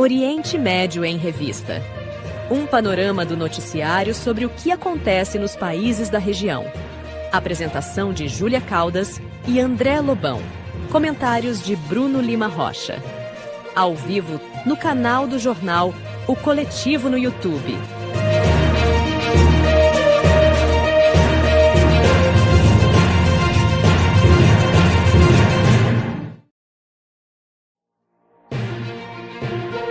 Oriente Médio em Revista. Um panorama do noticiário sobre o que acontece nos países da região. Apresentação de Júlia Caldas e André Lobão. Comentários de Bruno Lima Rocha. Ao vivo no canal do jornal O Coletivo no YouTube.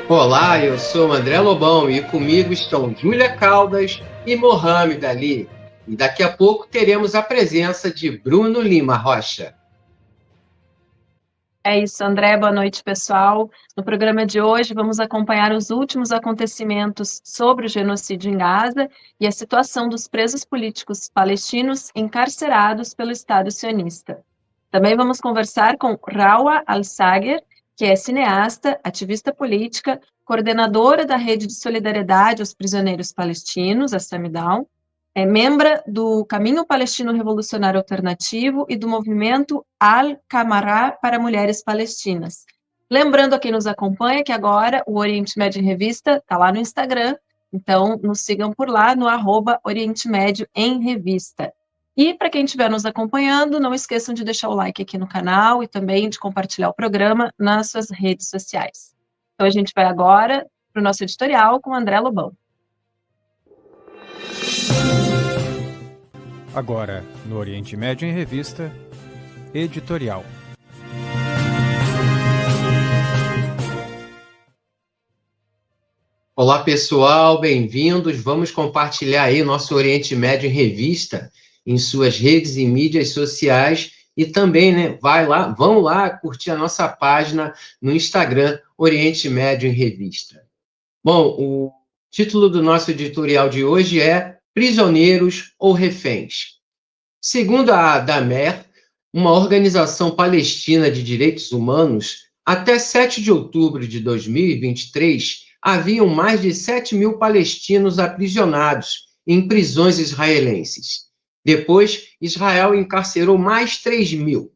Olá, eu sou André Lobão e comigo estão Júlia Caldas e Mohamed Ali. E daqui a pouco teremos a presença de Bruno Lima Rocha. É isso, André. Boa noite, pessoal. No programa de hoje vamos acompanhar os últimos acontecimentos sobre o genocídio em Gaza e a situação dos presos políticos palestinos encarcerados pelo Estado sionista. Também vamos conversar com Rawa Al-Sager, que é cineasta, ativista política, coordenadora da Rede de Solidariedade aos Prisioneiros Palestinos, a Samidal, é membro do Caminho Palestino Revolucionário Alternativo e do movimento Al-Qamarah para Mulheres Palestinas. Lembrando a quem nos acompanha que agora o Oriente Médio em Revista está lá no Instagram, então nos sigam por lá no @Oriente Médio em Revista. E para quem estiver nos acompanhando, não esqueçam de deixar o like aqui no canal e também de compartilhar o programa nas suas redes sociais. Então a gente vai agora para o nosso editorial com André Lobão. Agora, no Oriente Médio em Revista, editorial. Olá, pessoal, bem-vindos. Vamos compartilhar aí nosso Oriente Médio em Revista em suas redes e mídias sociais e também, né, vão lá curtir a nossa página no Instagram, Oriente Médio em Revista. Bom, o título do nosso editorial de hoje é Prisioneiros ou Reféns? Segundo a Damer, uma organização palestina de direitos humanos, até 7 de outubro de 2023, haviam mais de 7.000 palestinos aprisionados em prisões israelenses. Depois, Israel encarcerou mais 3.000.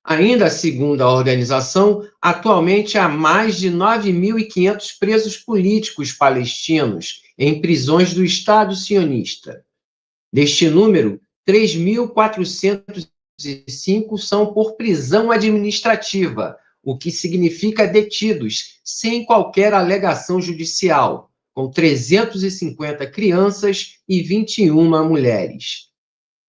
Ainda segundo a organização, atualmente há mais de 9.500 presos políticos palestinos em prisões do Estado sionista. Deste número, 3.405 são por prisão administrativa, o que significa detidos sem qualquer alegação judicial, com 350 crianças e 21 mulheres.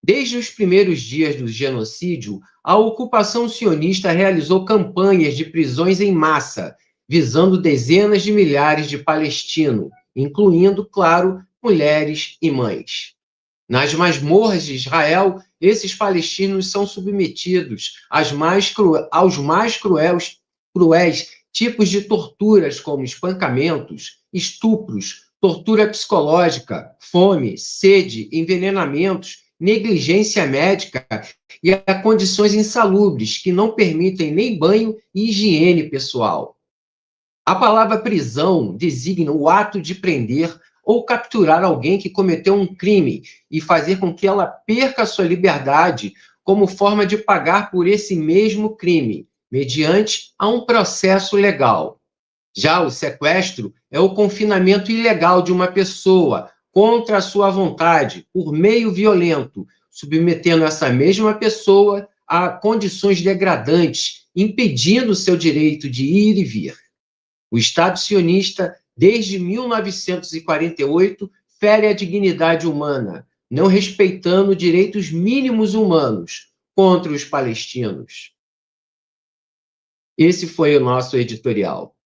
Desde os primeiros dias do genocídio, a ocupação sionista realizou campanhas de prisões em massa, visando dezenas de milhares de palestinos, incluindo, claro, mulheres e mães. Nas masmorras de Israel, esses palestinos são submetidos aos mais cruéis tipos de torturas, como espancamentos, estupros, tortura psicológica, fome, sede, envenenamentos, negligência médica e a condições insalubres que não permitem nem banho e higiene pessoal. A palavra prisão designa o ato de prender ou capturar alguém que cometeu um crime e fazer com que ela perca sua liberdade como forma de pagar por esse mesmo crime, mediante a um processo legal. Já o sequestro é o confinamento ilegal de uma pessoa contra a sua vontade, por meio violento, submetendo essa mesma pessoa a condições degradantes, impedindo seu direito de ir e vir. O Estado sionista, desde 1948, fere a dignidade humana, não respeitando direitos mínimos humanos contra os palestinos. Esse foi o nosso editorial.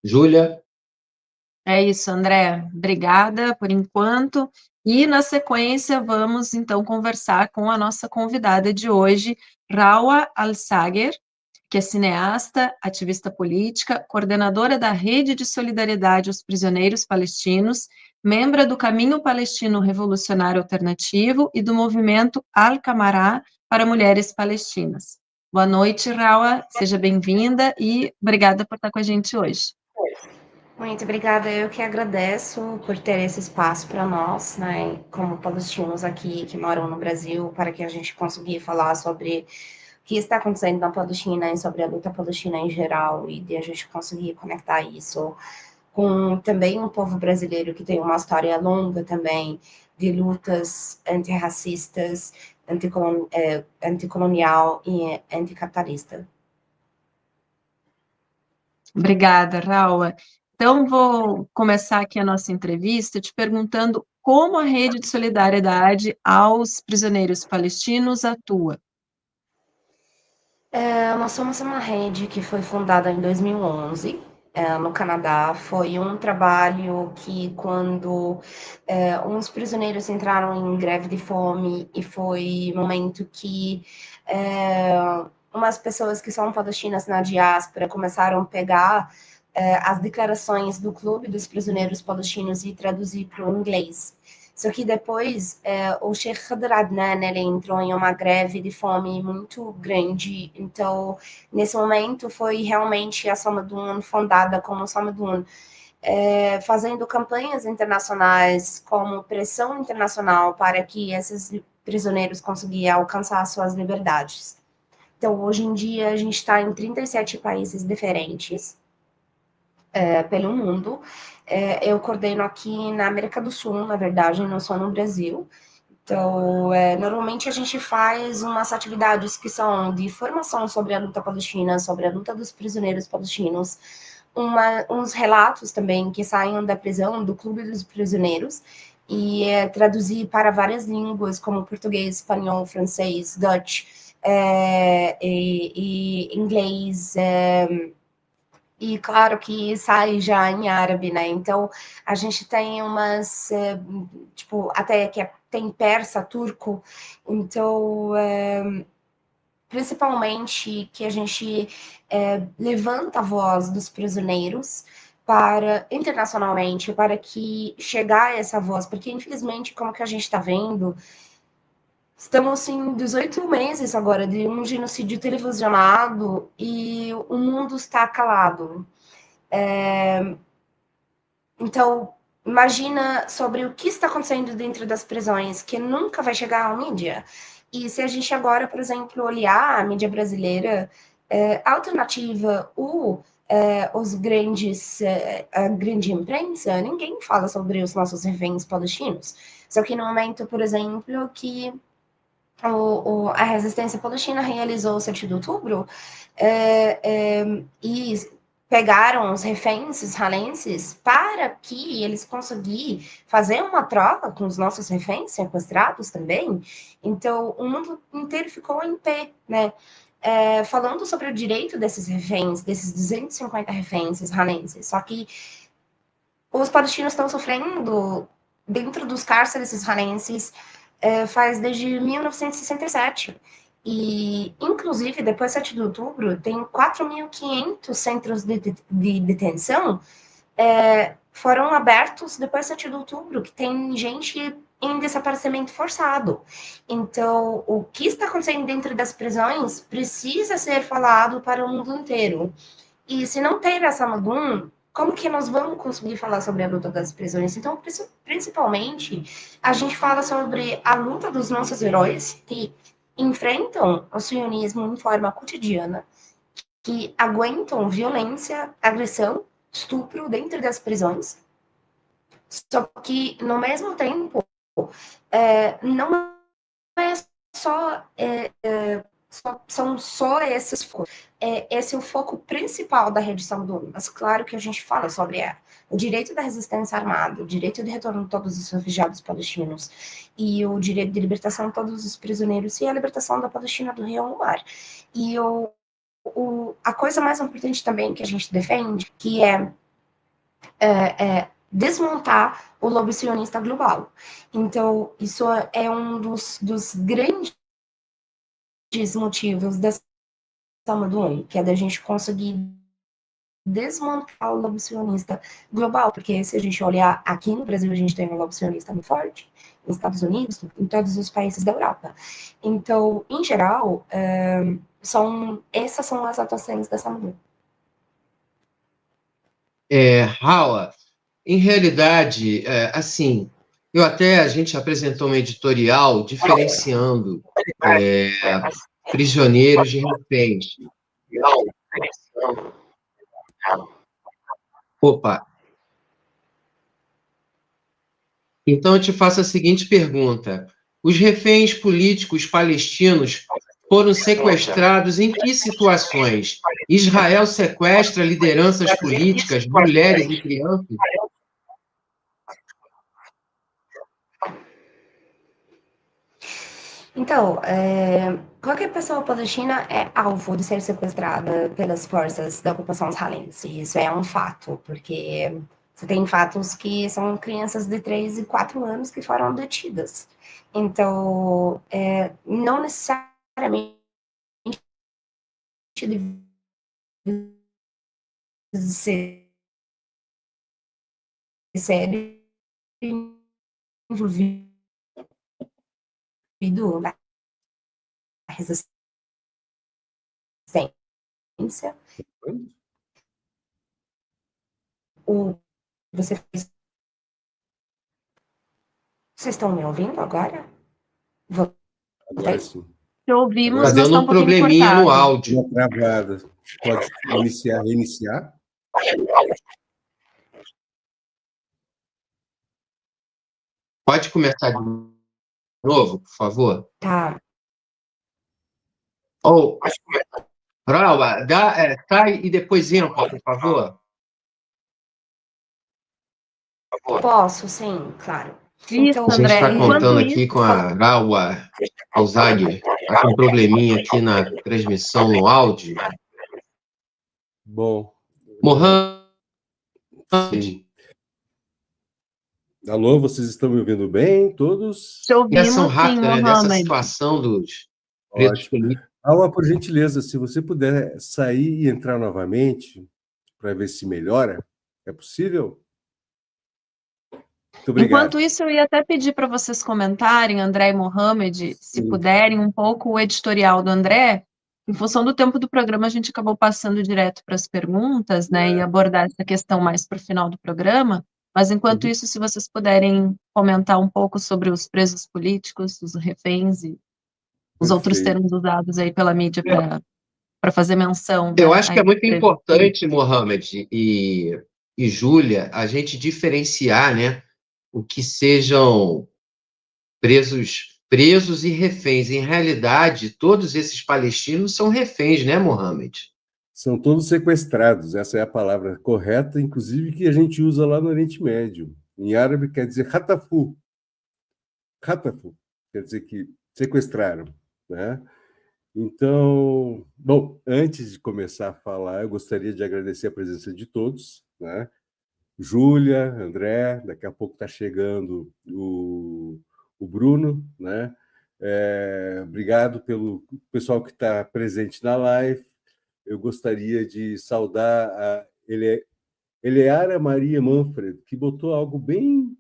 Júlia? É isso, André. Obrigada por enquanto. E, na sequência, vamos, então, conversar com a nossa convidada de hoje, Rawa Al-Sager, que é cineasta, ativista política, coordenadora da Rede de Solidariedade aos Prisioneiros Palestinos, membro do Caminho Palestino Revolucionário Alternativo e do movimento Al-Qamarah para Mulheres Palestinas. Boa noite, Rawa. Seja bem-vinda e obrigada por estar com a gente hoje. Muito obrigada, eu que agradeço por ter esse espaço para nós, né, como palestinos aqui que moram no Brasil, para que a gente consiga falar sobre que está acontecendo na Palestina e sobre a luta palestina em geral, e de a gente conseguir conectar isso com também um povo brasileiro que tem uma história longa também de lutas antirracistas, anticolonial e anticapitalista. Obrigada, Raua. Então, vou começar aqui a nossa entrevista te perguntando como a Rede de Solidariedade aos Prisioneiros Palestinos atua. Nós somos uma rede que foi fundada em 2011, no Canadá. Foi um trabalho que, quando uns prisioneiros entraram em greve de fome, e foi um momento que umas pessoas que são palestinas na diáspora começaram a pegar as declarações do Clube dos Prisioneiros Palestinos e traduzir para o inglês. Só que depois o Sheikh Khadr Adnan, ele entrou em uma greve de fome muito grande. Então, nesse momento, foi realmente a Samadun fundada como Samadun, fazendo campanhas internacionais como pressão internacional para que esses prisioneiros conseguissem alcançar suas liberdades. Então, hoje em dia, a gente está em 37 países diferentes pelo mundo. Eu coordeno aqui na América do Sul, na verdade, não só no Brasil. Então, normalmente a gente faz umas atividades que são de formação sobre a luta palestina, sobre a luta dos prisioneiros palestinos, uns relatos também que saem da prisão, do Clube dos Prisioneiros, e traduzir para várias línguas, como português, espanhol, francês, Dutch, e inglês, e claro que sai já em árabe, né? Então, a gente tem umas, tipo, até que tem persa, turco. Então, principalmente que a gente levanta a voz dos prisioneiros internacionalmente, para que chegar a essa voz, porque infelizmente, como que a gente está vendo, estamos em 18 meses agora de um genocídio televisionado e o mundo está calado. Então, imagina sobre o que está acontecendo dentro das prisões, que nunca vai chegar à mídia. E se a gente agora, por exemplo, olhar a mídia brasileira, alternativa, a grande imprensa, ninguém fala sobre os nossos reféns palestinos. Só que no momento, por exemplo, que a resistência palestina realizou o 7 de outubro, e pegaram os reféns israelenses para que eles conseguissem fazer uma troca com os nossos reféns sequestrados também. Então, o mundo inteiro ficou em pé, né? Falando sobre o direito desses reféns, desses 250 reféns israelenses. Só que os palestinos estão sofrendo dentro dos cárceres israelenses faz desde 1967. E, inclusive, depois do 7 de outubro, tem 4.500 centros de detenção foram abertos depois do 7 de outubro, que tem gente em desaparecimento forçado. Então, o que está acontecendo dentro das prisões precisa ser falado para o mundo inteiro. E se não tem essa Samadun, como que nós vamos conseguir falar sobre a luta das prisões? Então, principalmente, a gente fala sobre a luta dos nossos heróis que enfrentam o sionismo em forma cotidiana, que aguentam violência, agressão, estupro dentro das prisões. Só que, no mesmo tempo, não é só... são só esses focos. Esse é o foco principal da Rede Samadun. Mas claro que a gente fala sobre o direito da resistência armada, o direito de retorno de todos os refugiados palestinos e o direito de libertação de todos os prisioneiros e a libertação da Palestina do rio ao mar. E a coisa mais importante também que a gente defende, que é desmontar o lobby sionista global. Então, isso é um dos grandes motivos da Samadun, que é da gente conseguir desmontar o lobby sionista global, porque se a gente olhar aqui no Brasil, a gente tem um lobby sionista muito forte, nos Estados Unidos, em todos os países da Europa. Então, em geral, essas são as atuações da Samadun. Raua, em realidade, assim, a gente apresentou um editorial diferenciando prisioneiros de reféns. Opa. Então, eu te faço a seguinte pergunta. Os reféns políticos palestinos foram sequestrados em que situações? Israel sequestra lideranças políticas, mulheres e crianças? Então, qualquer pessoa palestina é alvo de ser sequestrada pelas forças da ocupação israelense. Isso é um fato, porque você tem fatos que são crianças de 3 e 4 anos que foram detidas. Então, não necessariamente de ser sério envolvido na resistência. Vocês estão me ouvindo agora? Agora sim. Te ouvimos, Está mas dando tá um probleminha no áudio. Uma travada. Pode reiniciar? Pode começar de novo, por favor? Tá. Ou, Raul, sai e depois entra, por favor. Posso, sim, claro. Isso, Então, A gente André. está Enquanto contando isso, aqui com a Raua Alzaghi. Está com um probleminha aqui na transmissão no áudio. Bom. Mohamed. Alô, vocês estão me ouvindo bem, todos? te ouvimos, Reação sim, rápida, né, dessa Mohamed. situação dos presos Ótimo. políticos. Alô, por gentileza, se você puder sair e entrar novamente para ver se melhora, é possível? Muito obrigado. Enquanto isso, eu ia até pedir para vocês comentarem, André e Mohamed, se puderem, um pouco o editorial do André. Em função do tempo do programa, a gente acabou passando direto para as perguntas, né, e abordar essa questão mais para o final do programa. Mas, enquanto isso, se vocês puderem comentar um pouco sobre os presos políticos, os reféns e os outros termos usados aí pela mídia para fazer menção. Eu né, acho que é muito presos importante, Mohamed e Júlia, a gente diferenciar, né, o que sejam presos e reféns. Em realidade, todos esses palestinos são reféns, né, Mohamed? São todos sequestrados, essa é a palavra correta, inclusive que a gente usa lá no Oriente Médio. Em árabe quer dizer hatafu. Hatafu quer dizer que sequestraram, né? Então, bom, antes de começar a falar, eu gostaria de agradecer a presença de todos, né? Júlia, André, daqui a pouco está chegando o Bruno, né? Obrigado pelo pessoal que está presente na live. Eu gostaria de saudar a Eleara Maria Manfred, que botou algo bem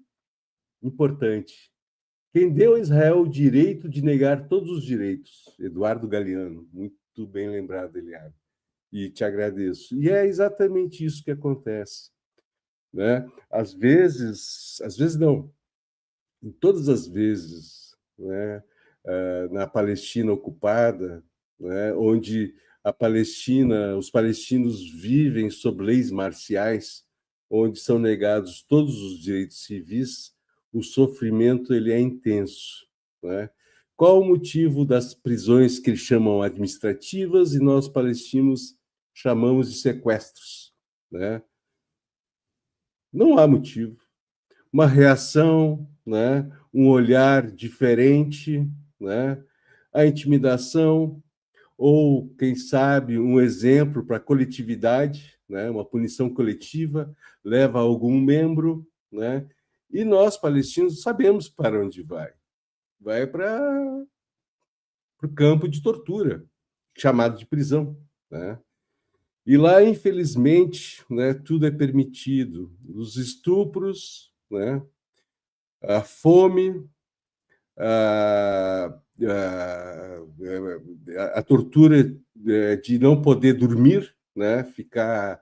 importante. Quem deu a Israel o direito de negar todos os direitos? Eduardo Galeano. Muito bem lembrado, Eleara. E te agradeço. E é exatamente isso que acontece, né? Às vezes não, em todas as vezes, né, na Palestina ocupada, né, onde os palestinos vivem sob leis marciais, onde são negados todos os direitos civis, o sofrimento ele é intenso, né? Qual o motivo das prisões que eles chamam administrativas e nós palestinos chamamos de sequestros, né? Não há motivo. Uma reação, né? Um olhar diferente, né? A intimidação, ou, quem sabe, um exemplo para a coletividade, né? Uma punição coletiva, leva a algum membro, né? E nós, palestinos, sabemos para onde vai. Vai para o campo de tortura, chamado de prisão, né? E lá, infelizmente, né, tudo é permitido. Os estupros, né, a fome, a tortura de não poder dormir, né, ficar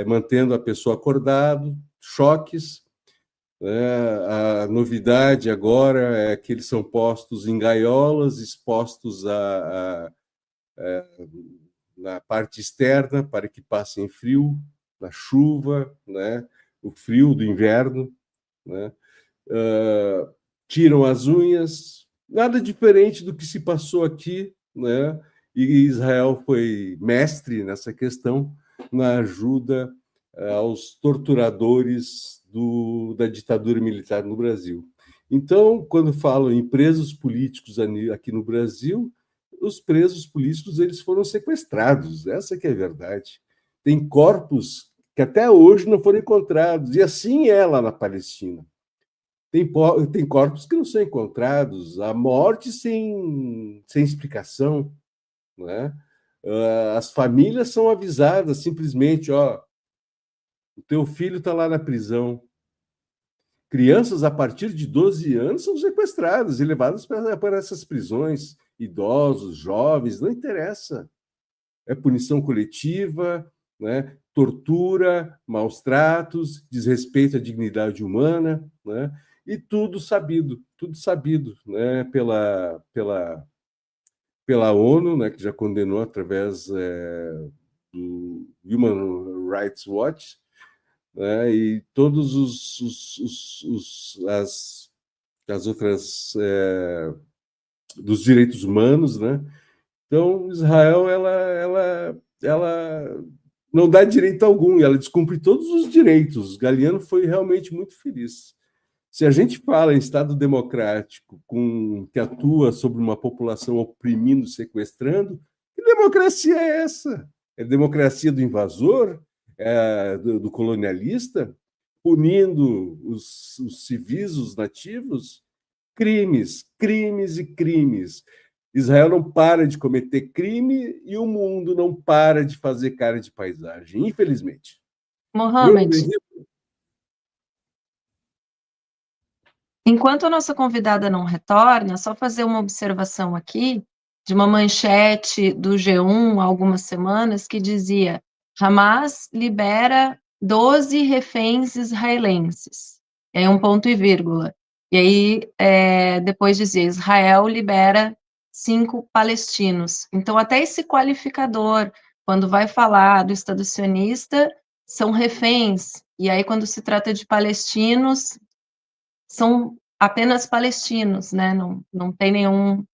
mantendo a pessoa acordado, choques. A novidade agora é que eles são postos em gaiolas, expostos na parte externa para que passem frio, na chuva, né? O frio do inverno, né? Tiram as unhas, nada diferente do que se passou aqui, né? E Israel foi mestre nessa questão, na ajuda aos torturadores da ditadura militar no Brasil. Então, quando falam em presos políticos aqui no Brasil, os presos políticos eles foram sequestrados, essa que é a verdade. Tem corpos que até hoje não foram encontrados, e assim é lá na Palestina. Tem corpos que não são encontrados, a morte sem explicação, né? As famílias são avisadas simplesmente, ó, o teu filho está lá na prisão. Crianças a partir de 12 anos são sequestradas e levadas para essas prisões. Idosos, jovens, não interessa. É punição coletiva, né? Tortura, maus tratos, desrespeito à dignidade humana, né? E tudo sabido, né? pela ONU, né? Que já condenou através do Human Rights Watch, né? E todos as outras dos direitos humanos, né? Então Israel ela não dá direito algum, ela descumpre todos os direitos. Galeano foi realmente muito feliz. Se a gente fala em Estado democrático que atua sobre uma população oprimindo, sequestrando, que democracia é essa? É democracia do invasor, do colonialista, punindo os civis, os nativos? Crimes, crimes e crimes. Israel não para de cometer crime e o mundo não para de fazer cara de paisagem, infelizmente. Mohamed, enquanto a nossa convidada não retorna, só fazer uma observação aqui de uma manchete do G1 há algumas semanas que dizia: Hamas libera 12 reféns israelenses. É um ponto e vírgula. E aí, depois dizia: Israel libera 5 palestinos. Então, até esse qualificador, quando vai falar do Estado sionista, são reféns. E aí, quando se trata de palestinos, são apenas palestinos, né? Não tem nenhum,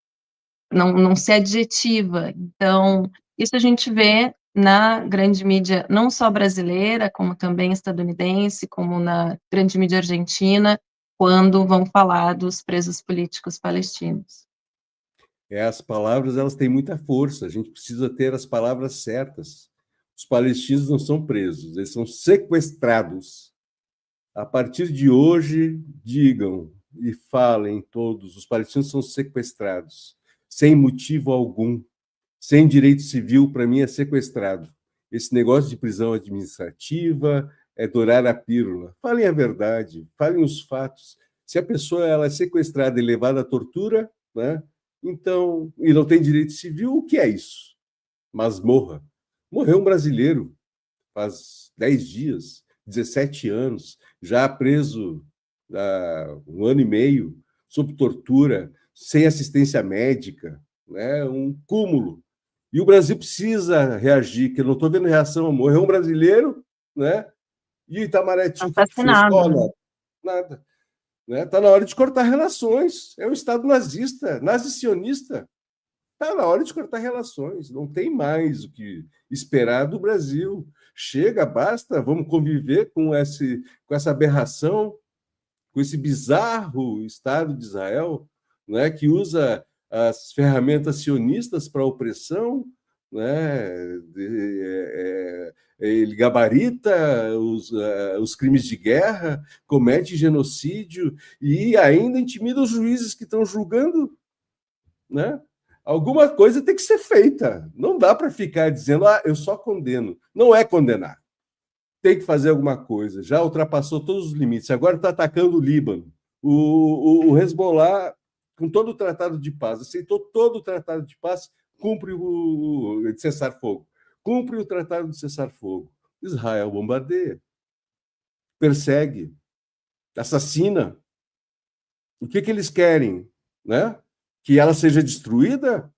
não se adjetiva. Então, isso a gente vê na grande mídia, não só brasileira, como também estadunidense, como na grande mídia argentina, quando vão falar dos presos políticos palestinos. As palavras elas têm muita força, a gente precisa ter as palavras certas. Os palestinos não são presos, eles são sequestrados. A partir de hoje, digam e falem todos, os palestinos são sequestrados, sem motivo algum, sem direito civil, para mim é sequestrado. Esse negócio de prisão administrativa é dourar a pílula. Falem a verdade, falem os fatos. Se a pessoa ela é sequestrada e levada à tortura, né? Então, e não tem direito civil, o que é isso? Masmorra. Morreu um brasileiro faz 10 dias, 17 anos, já preso há 1 ano e meio, sob tortura, sem assistência médica, né? Um cúmulo. E o Brasil precisa reagir, que eu não estou vendo reação. Morreu um brasileiro, né? E Itamaraty não fez nada. Nada. Está na hora de cortar relações. É um Estado nazista, nazi-sionista. Está na hora de cortar relações. Não tem mais o que esperar do Brasil. Chega, basta, vamos conviver com essa aberração, com esse bizarro Estado de Israel, né, que usa as ferramentas sionistas para a opressão, né? Ele gabarita os crimes de guerra, comete genocídio e ainda intimida os juízes que estão julgando, né? Alguma coisa tem que ser feita. Não dá para ficar dizendo, eu só condeno. Não é condenar. Tem que fazer alguma coisa. Já ultrapassou todos os limites. Agora está atacando o Líbano. O Hezbollah, com todo o tratado de paz, aceitou todo o tratado de paz, cumpre o de cessar-fogo. Cumpre o tratado de cessar-fogo. Israel bombardeia, persegue, assassina. O que eles querem? Né? Que ela seja destruída?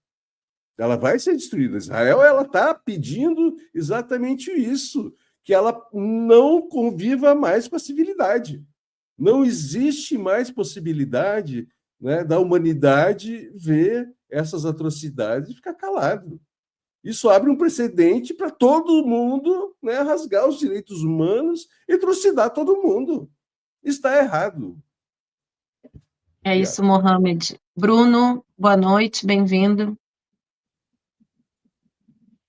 Ela vai ser destruída. Israel ela está pedindo exatamente isso, que ela não conviva mais com a civilidade. Não existe mais possibilidade, né, da humanidade ver essas atrocidades e ficar calado. Isso abre um precedente para todo mundo, né, rasgar os direitos humanos e trucidar todo mundo. Está errado. É isso, Mohamed. Bruno, boa noite, bem-vindo.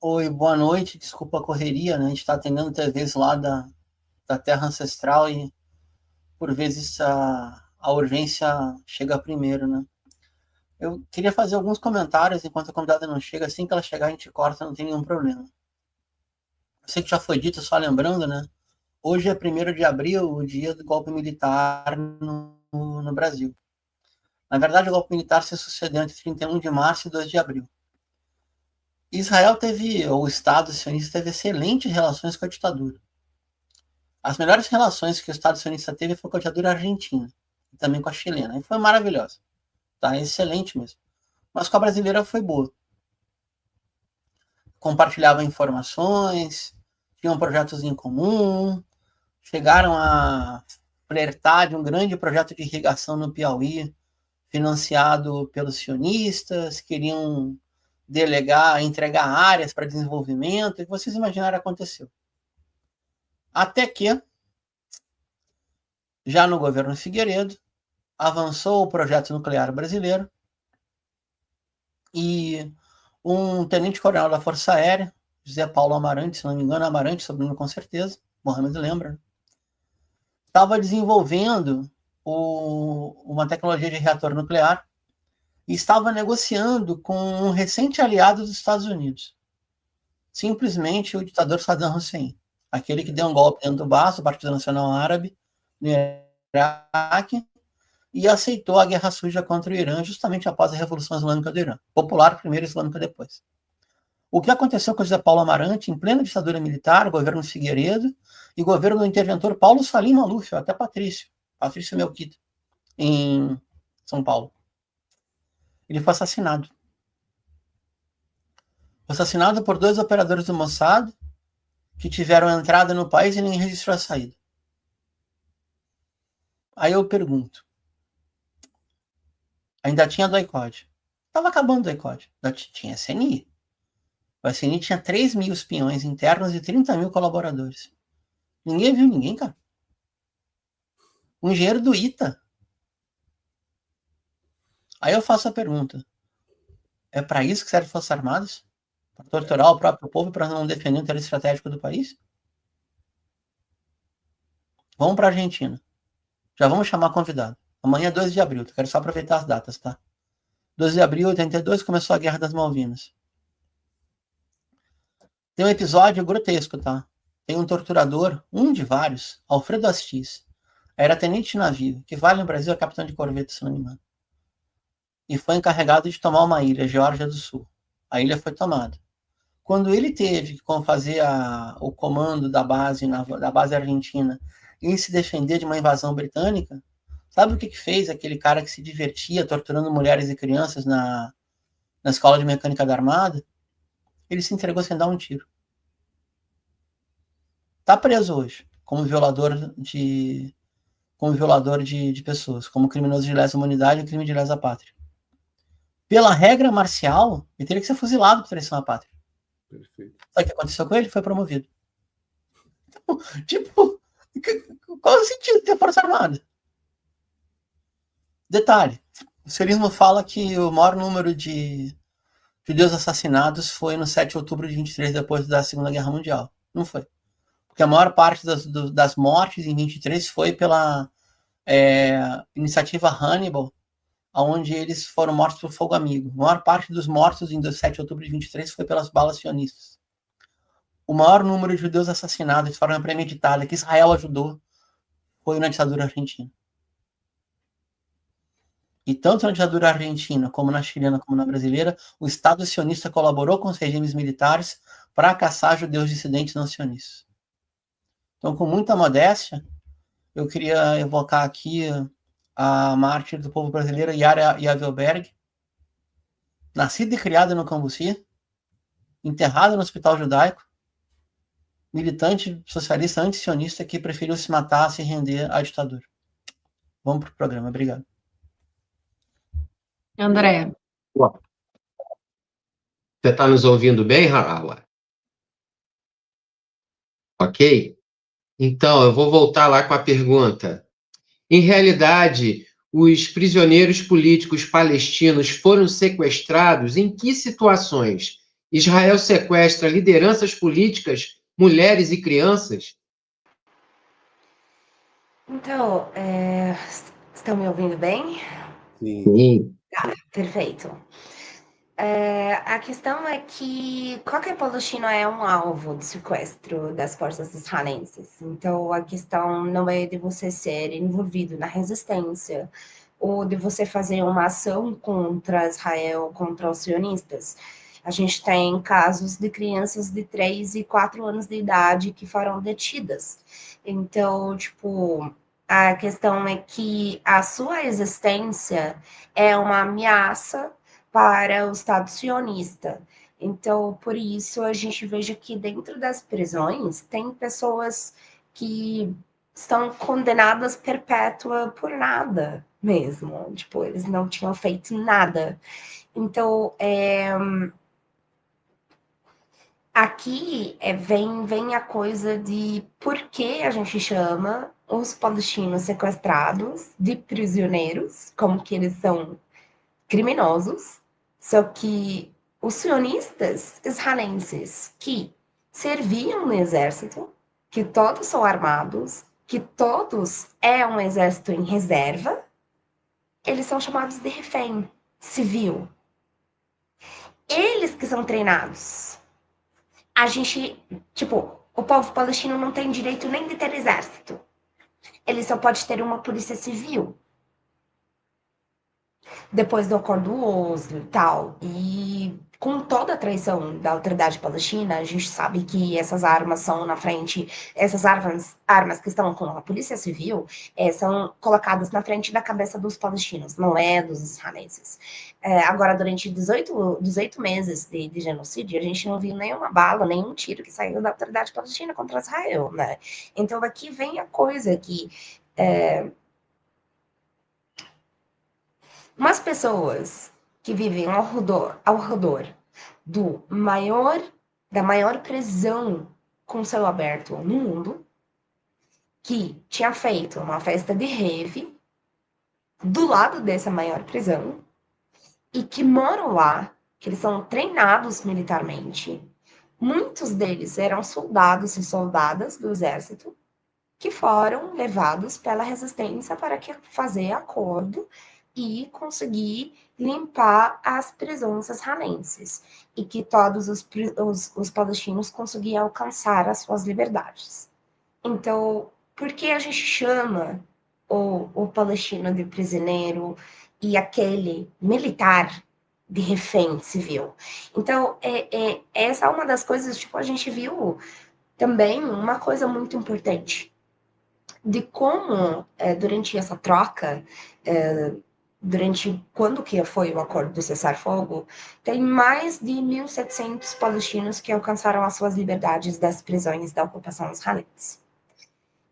Oi, boa noite. Desculpa a correria, né? A gente está atendendo TVs lá da Terra Ancestral e, por vezes, a urgência chega primeiro, né? Eu queria fazer alguns comentários enquanto a convidada não chega. Assim que ela chegar, a gente corta, não tem nenhum problema. Eu sei que já foi dito, só lembrando, né? Hoje é 1º de abril, o dia do golpe militar no Brasil. Na verdade, o golpe militar se sucedeu entre 31 de março e 2 de abril. Israel o Estado sionista teve excelentes relações com a ditadura. As melhores relações que o Estado sionista teve foi com a ditadura argentina, e também com a chilena, e foi maravilhosa. Tá? Excelente mesmo. Mas com a brasileira foi boa. Compartilhavam informações, tinham projetos em comum, chegaram a flertar de um grande projeto de irrigação no Piauí, financiado pelos sionistas, queriam entregar áreas para desenvolvimento, e que vocês imaginaram aconteceu. Até que, já no governo Figueiredo, avançou o projeto nuclear brasileiro e um tenente-coronel da Força Aérea, José Paulo Amarante, se não me engano, Amarante, sobrenome com certeza, Mohamed lembra, estava desenvolvendo uma tecnologia de reator nuclear e estava negociando com um recente aliado dos Estados Unidos, simplesmente o ditador Saddam Hussein, aquele que deu um golpe dentro do Baas, o Partido Nacional Árabe, no Iraque, e aceitou a guerra suja contra o Irã justamente após a Revolução Islâmica do Irã. Popular primeiro, islâmica depois. O que aconteceu com José Paulo Amarante, em plena ditadura militar, governo Figueiredo, e governo do interventor Paulo Salim Maluf, até Patrício Melquita, em São Paulo. Ele foi assassinado. Foi assassinado por 2 operadores do Mossad, que tiveram entrada no país e nem registrou a saída. Aí eu pergunto, ainda tinha doicode. Estava acabando o doicode. Tinha SNI. O SNI tinha 3 mil espiões internos e 30 mil colaboradores. Ninguém viu ninguém, cara. Um engenheiro do ITA. Aí eu faço a pergunta. É para isso que serve Forças Armadas? Para torturar o próprio povo para não defender o interesse estratégico do país? Vamos para a Argentina. Já vamos chamar convidado. Amanhã é 2 de abril. Quero só aproveitar as datas, tá? 12 de abril de 82 começou a Guerra das Malvinas. Tem um episódio grotesco, tá? Tem um torturador, um de vários, Alfredo Astiz. Era tenente de navio, que vale no Brasil é capitão de corvette, se não me engano. E foi encarregado de tomar uma ilha, Geórgia do Sul. A ilha foi tomada. Quando ele teve que fazer o comando da base argentina e se defender de uma invasão britânica, sabe o que fez aquele cara que se divertia torturando mulheres e crianças na escola de mecânica da Armada? Ele se entregou sem dar um tiro. Está preso hoje, como violador de pessoas, como criminoso de lesa humanidade e crime de lesa pátria. Pela regra marcial, ele teria que ser fuzilado por traição à pátria. Perfeito. Sabe o que aconteceu com ele? Foi promovido. Então, tipo, qual é o sentido de ter Força Armada? Detalhe, o sionismo fala que o maior número de judeus assassinados foi no 7 de outubro de 23, depois da Segunda Guerra Mundial. Não foi. Porque a maior parte das mortes em 23 foi pela iniciativa Hannibal, onde eles foram mortos por fogo amigo. A maior parte dos mortos em 7 de outubro de 23 foi pelas balas sionistas. O maior número de judeus assassinados de forma premeditada, que Israel ajudou, foi na ditadura argentina. E tanto na ditadura argentina, como na chilena, como na brasileira, o Estado sionista colaborou com os regimes militares para caçar judeus dissidentes não sionistas. Então, com muita modéstia, eu queria evocar aqui a mártir do povo brasileiro, Yara Yavelberg, nascida e criada no Cambuci, enterrada no Hospital Judaico, militante socialista anti-sionista que preferiu se matar a se render à ditadura. Vamos para o programa, obrigado. André. Você está nos ouvindo bem, Harawa? Ok? Então, eu vou voltar lá com a pergunta. Em realidade, os prisioneiros políticos palestinos foram sequestrados em que situações? Israel sequestra lideranças políticas, mulheres e crianças? Então, estão me ouvindo bem? Sim. Perfeito. A questão é que qualquer palestino é um alvo de sequestro das forças israelenses. Então, a questão não é de você ser envolvido na resistência ou de você fazer uma ação contra Israel, contra os sionistas. A gente tem casos de crianças de 3 e 4 anos de idade que foram detidas. Então, tipo, a questão é que a sua existência é uma ameaça para o Estado sionista. Então, por isso, a gente veja que dentro das prisões tem pessoas que estão condenadas perpétua por nada mesmo. Tipo, eles não tinham feito nada. Então, aqui vem a coisa de por que a gente chama os palestinos sequestrados de prisioneiros, como que eles são criminosos, só que os sionistas israelenses que serviam no exército, que todos são armados, que todos é um exército em reserva, eles são chamados de refém civil. Eles que são treinados. A gente, tipo, o povo palestino não tem direito nem de ter exército. Ele só pode ter uma polícia civil. Depois do acordo Oslo e tal, e com toda a traição da autoridade palestina, a gente sabe que essas armas são na frente, essas armas que estão com a polícia civil, são colocadas na frente da cabeça dos palestinos, não é dos israelenses. Agora, durante 18 meses de genocídio, a gente não viu nenhuma bala, nenhum tiro que saiu da autoridade palestina contra Israel, né? Então, aqui vem a coisa que umas pessoas que vivem ao redor da maior prisão com céu aberto no mundo, que tinha feito uma festa de rave do lado dessa maior prisão, e que moram lá, que eles são treinados militarmente. Muitos deles eram soldados e soldadas do exército, que foram levados pela resistência para fazer acordo e conseguir limpar as prisões israelenses, e que todos os palestinos conseguiam alcançar as suas liberdades. Então, por que a gente chama o palestino de prisioneiro e aquele militar de refém civil? Então, essa é uma das coisas, tipo, a gente viu também uma coisa muito importante de como, durante essa troca, durante quando que foi o acordo do cessar-fogo, tem mais de 1.700 palestinos que alcançaram as suas liberdades das prisões da ocupação israelense.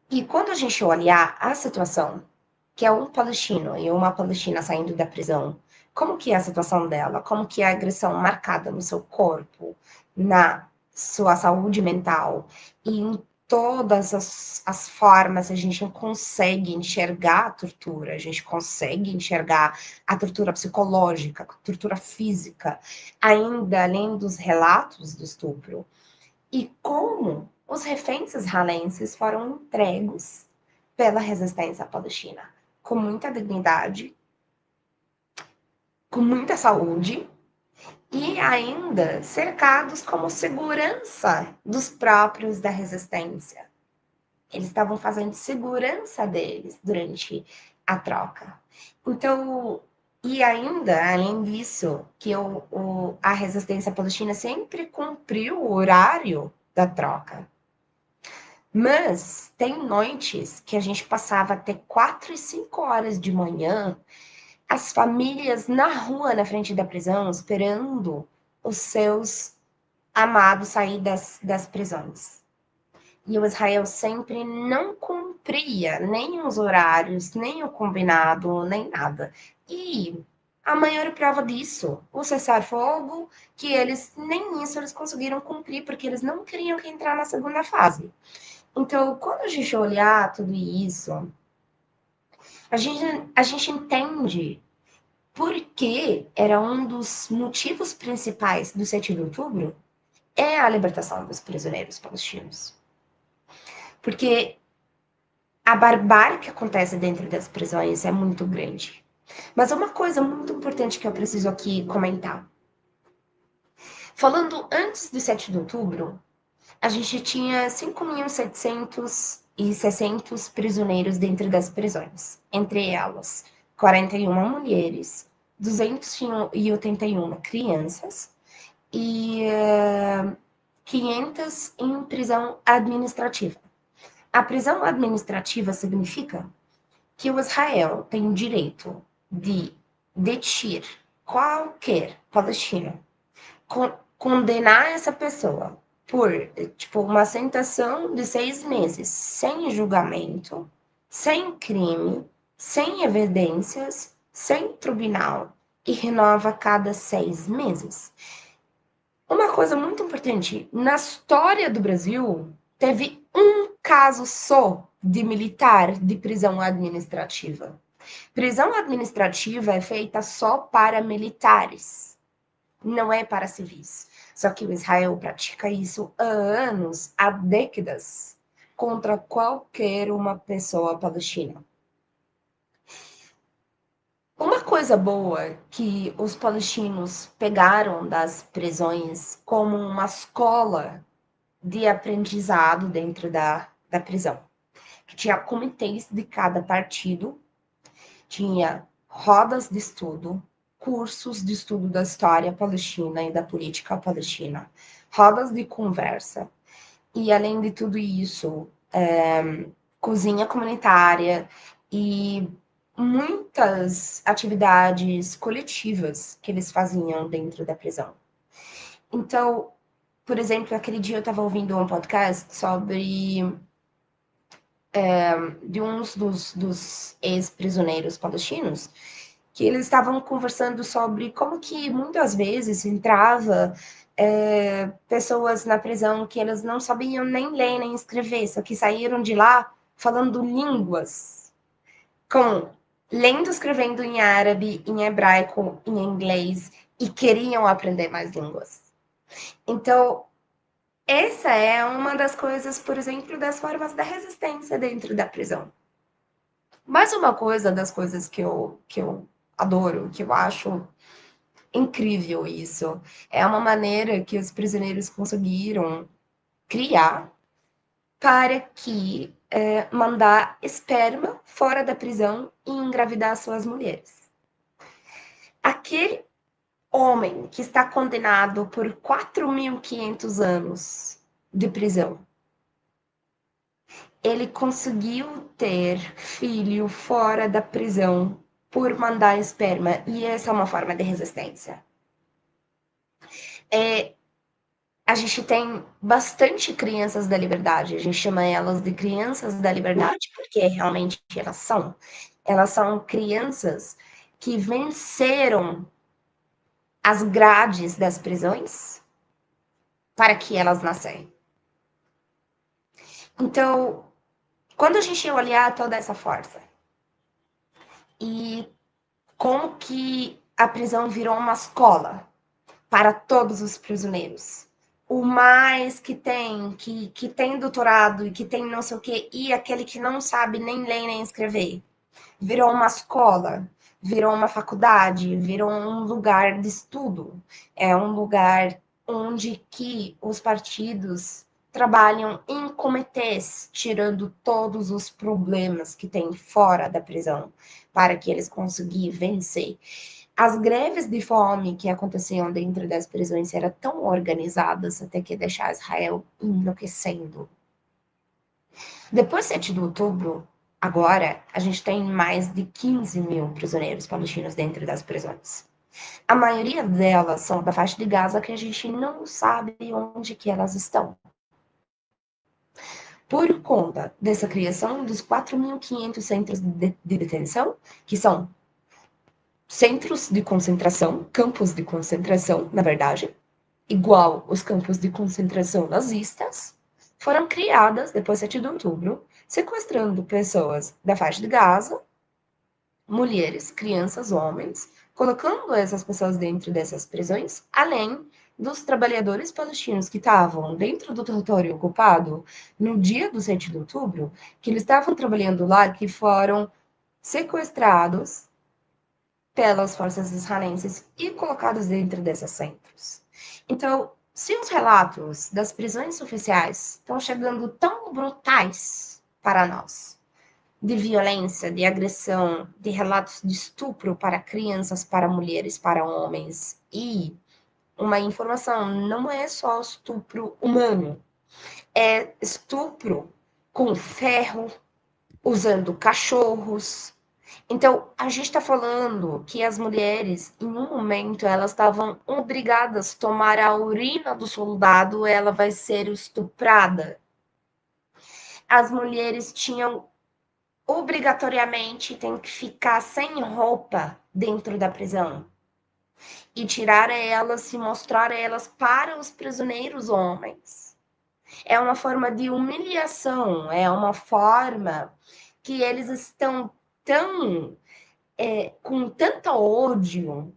E quando a gente olhar a situação, que é um palestino e uma palestina saindo da prisão, como que é a situação dela, como que é a agressão marcada no seu corpo, na sua saúde mental e em todas as formas a gente consegue enxergar a tortura, a gente consegue enxergar a tortura psicológica, a tortura física, ainda além dos relatos do estupro. E como os reféns israelenses foram entregues pela resistência palestina, com muita dignidade, com muita saúde, e ainda cercados como segurança dos próprios da resistência. Eles estavam fazendo segurança deles durante a troca. Então, e ainda, além disso, que a resistência palestina sempre cumpriu o horário da troca. Mas tem noites que a gente passava até 4 e 5 horas de manhã as famílias na rua, na frente da prisão, esperando os seus amados sair das prisões. E o Israel sempre não cumpria nem os horários, nem o combinado, nem nada. E a maior prova disso, o cessar-fogo, que eles nem isso eles conseguiram cumprir, porque eles não queriam que entrar na segunda fase. Então, quando a gente olhar tudo isso, a gente entende por que era um dos motivos principais do 7 de outubro é a libertação dos prisioneiros palestinos. Porque a barbárie que acontece dentro das prisões é muito grande. Mas uma coisa muito importante que eu preciso aqui comentar. Falando antes do 7 de outubro, a gente tinha 5.760 prisioneiros dentro das prisões. Entre elas, 41 mulheres, 281 crianças e 500 em prisão administrativa. A prisão administrativa significa que o Israel tem o direito de deter qualquer palestino, condenar essa pessoa por uma sentença de 6 meses, sem julgamento, sem crime, sem evidências, sem tribunal, e renova a cada 6 meses. Uma coisa muito importante, na história do Brasil, teve um caso só de militar de prisão administrativa. Prisão administrativa é feita só para militares, não é para civis. Só que o Israel pratica isso há anos, há décadas, contra qualquer uma pessoa palestina. Uma coisa boa que os palestinos pegaram das prisões como uma escola de aprendizado dentro da prisão, que tinha comitês de cada partido, tinha rodas de estudo, cursos de estudo da história palestina e da política palestina, rodas de conversa, e além de tudo isso, cozinha comunitária e muitas atividades coletivas que eles faziam dentro da prisão. Então, por exemplo, aquele dia eu estava ouvindo um podcast sobre de uns dos ex-prisioneiros palestinos, que eles estavam conversando sobre como que muitas vezes entrava pessoas na prisão que elas não sabiam nem ler nem escrever, só que saíram de lá falando línguas, lendo, escrevendo em árabe, em hebraico, em inglês, e queriam aprender mais línguas. Então, essa é uma das coisas, por exemplo, das formas da resistência dentro da prisão. Mais uma coisa das coisas que eu adoro, que eu acho incrível isso, é uma maneira que os prisioneiros conseguiram criar para que mandar esperma fora da prisão e engravidar suas mulheres. Aquele homem que está condenado por 4.500 anos de prisão, ele conseguiu ter filho fora da prisão por mandar esperma, e essa é uma forma de resistência. A gente tem bastante crianças da liberdade, a gente chama elas de crianças da liberdade, porque realmente elas são. Elas são crianças que venceram as grades das prisões para que elas nascem. Então, quando a gente olhar toda essa força e como que a prisão virou uma escola para todos os prisioneiros, o mais que tem doutorado e que tem não sei o quê, e aquele que não sabe nem ler nem escrever, virou uma escola, virou uma faculdade, virou um lugar de estudo, é um lugar onde que os partidos trabalham em comitês, tirando todos os problemas que tem fora da prisão, para que eles consigam vencer. As greves de fome que aconteciam dentro das prisões eram tão organizadas até que deixar Israel enlouquecendo. Depois do 7 de outubro, Agora, a gente tem mais de 15 mil prisioneiros palestinos dentro das prisões. A maioria delas são da faixa de Gaza, que a gente não sabe onde que elas estão. Por conta dessa criação dos 4.500 centros de detenção, que são centros de concentração, campos de concentração, na verdade, igual os campos de concentração nazistas, foram criadas depois de 7 de outubro, sequestrando pessoas da faixa de Gaza, mulheres, crianças, homens, colocando essas pessoas dentro dessas prisões, além dos trabalhadores palestinos que estavam dentro do território ocupado no dia do 7 de outubro, que eles estavam trabalhando lá, que foram sequestrados pelas forças israelenses e colocados dentro desses centros. Então, se os relatos das prisões oficiais estão chegando tão brutais para nós, de violência, de agressão, de relatos de estupro para crianças, para mulheres, para homens, e uma informação, não é só estupro humano, é estupro com ferro, usando cachorros. Então, a gente está falando que as mulheres, em um momento, elas estavam obrigadas a tomar a urina do soldado, ela vai ser estuprada. As mulheres tinham, obrigatoriamente, tem que ficar sem roupa dentro da prisão. E tirar elas, e mostrar elas para os prisioneiros homens. É uma forma de humilhação, é uma forma que eles estão tão com tanto ódio,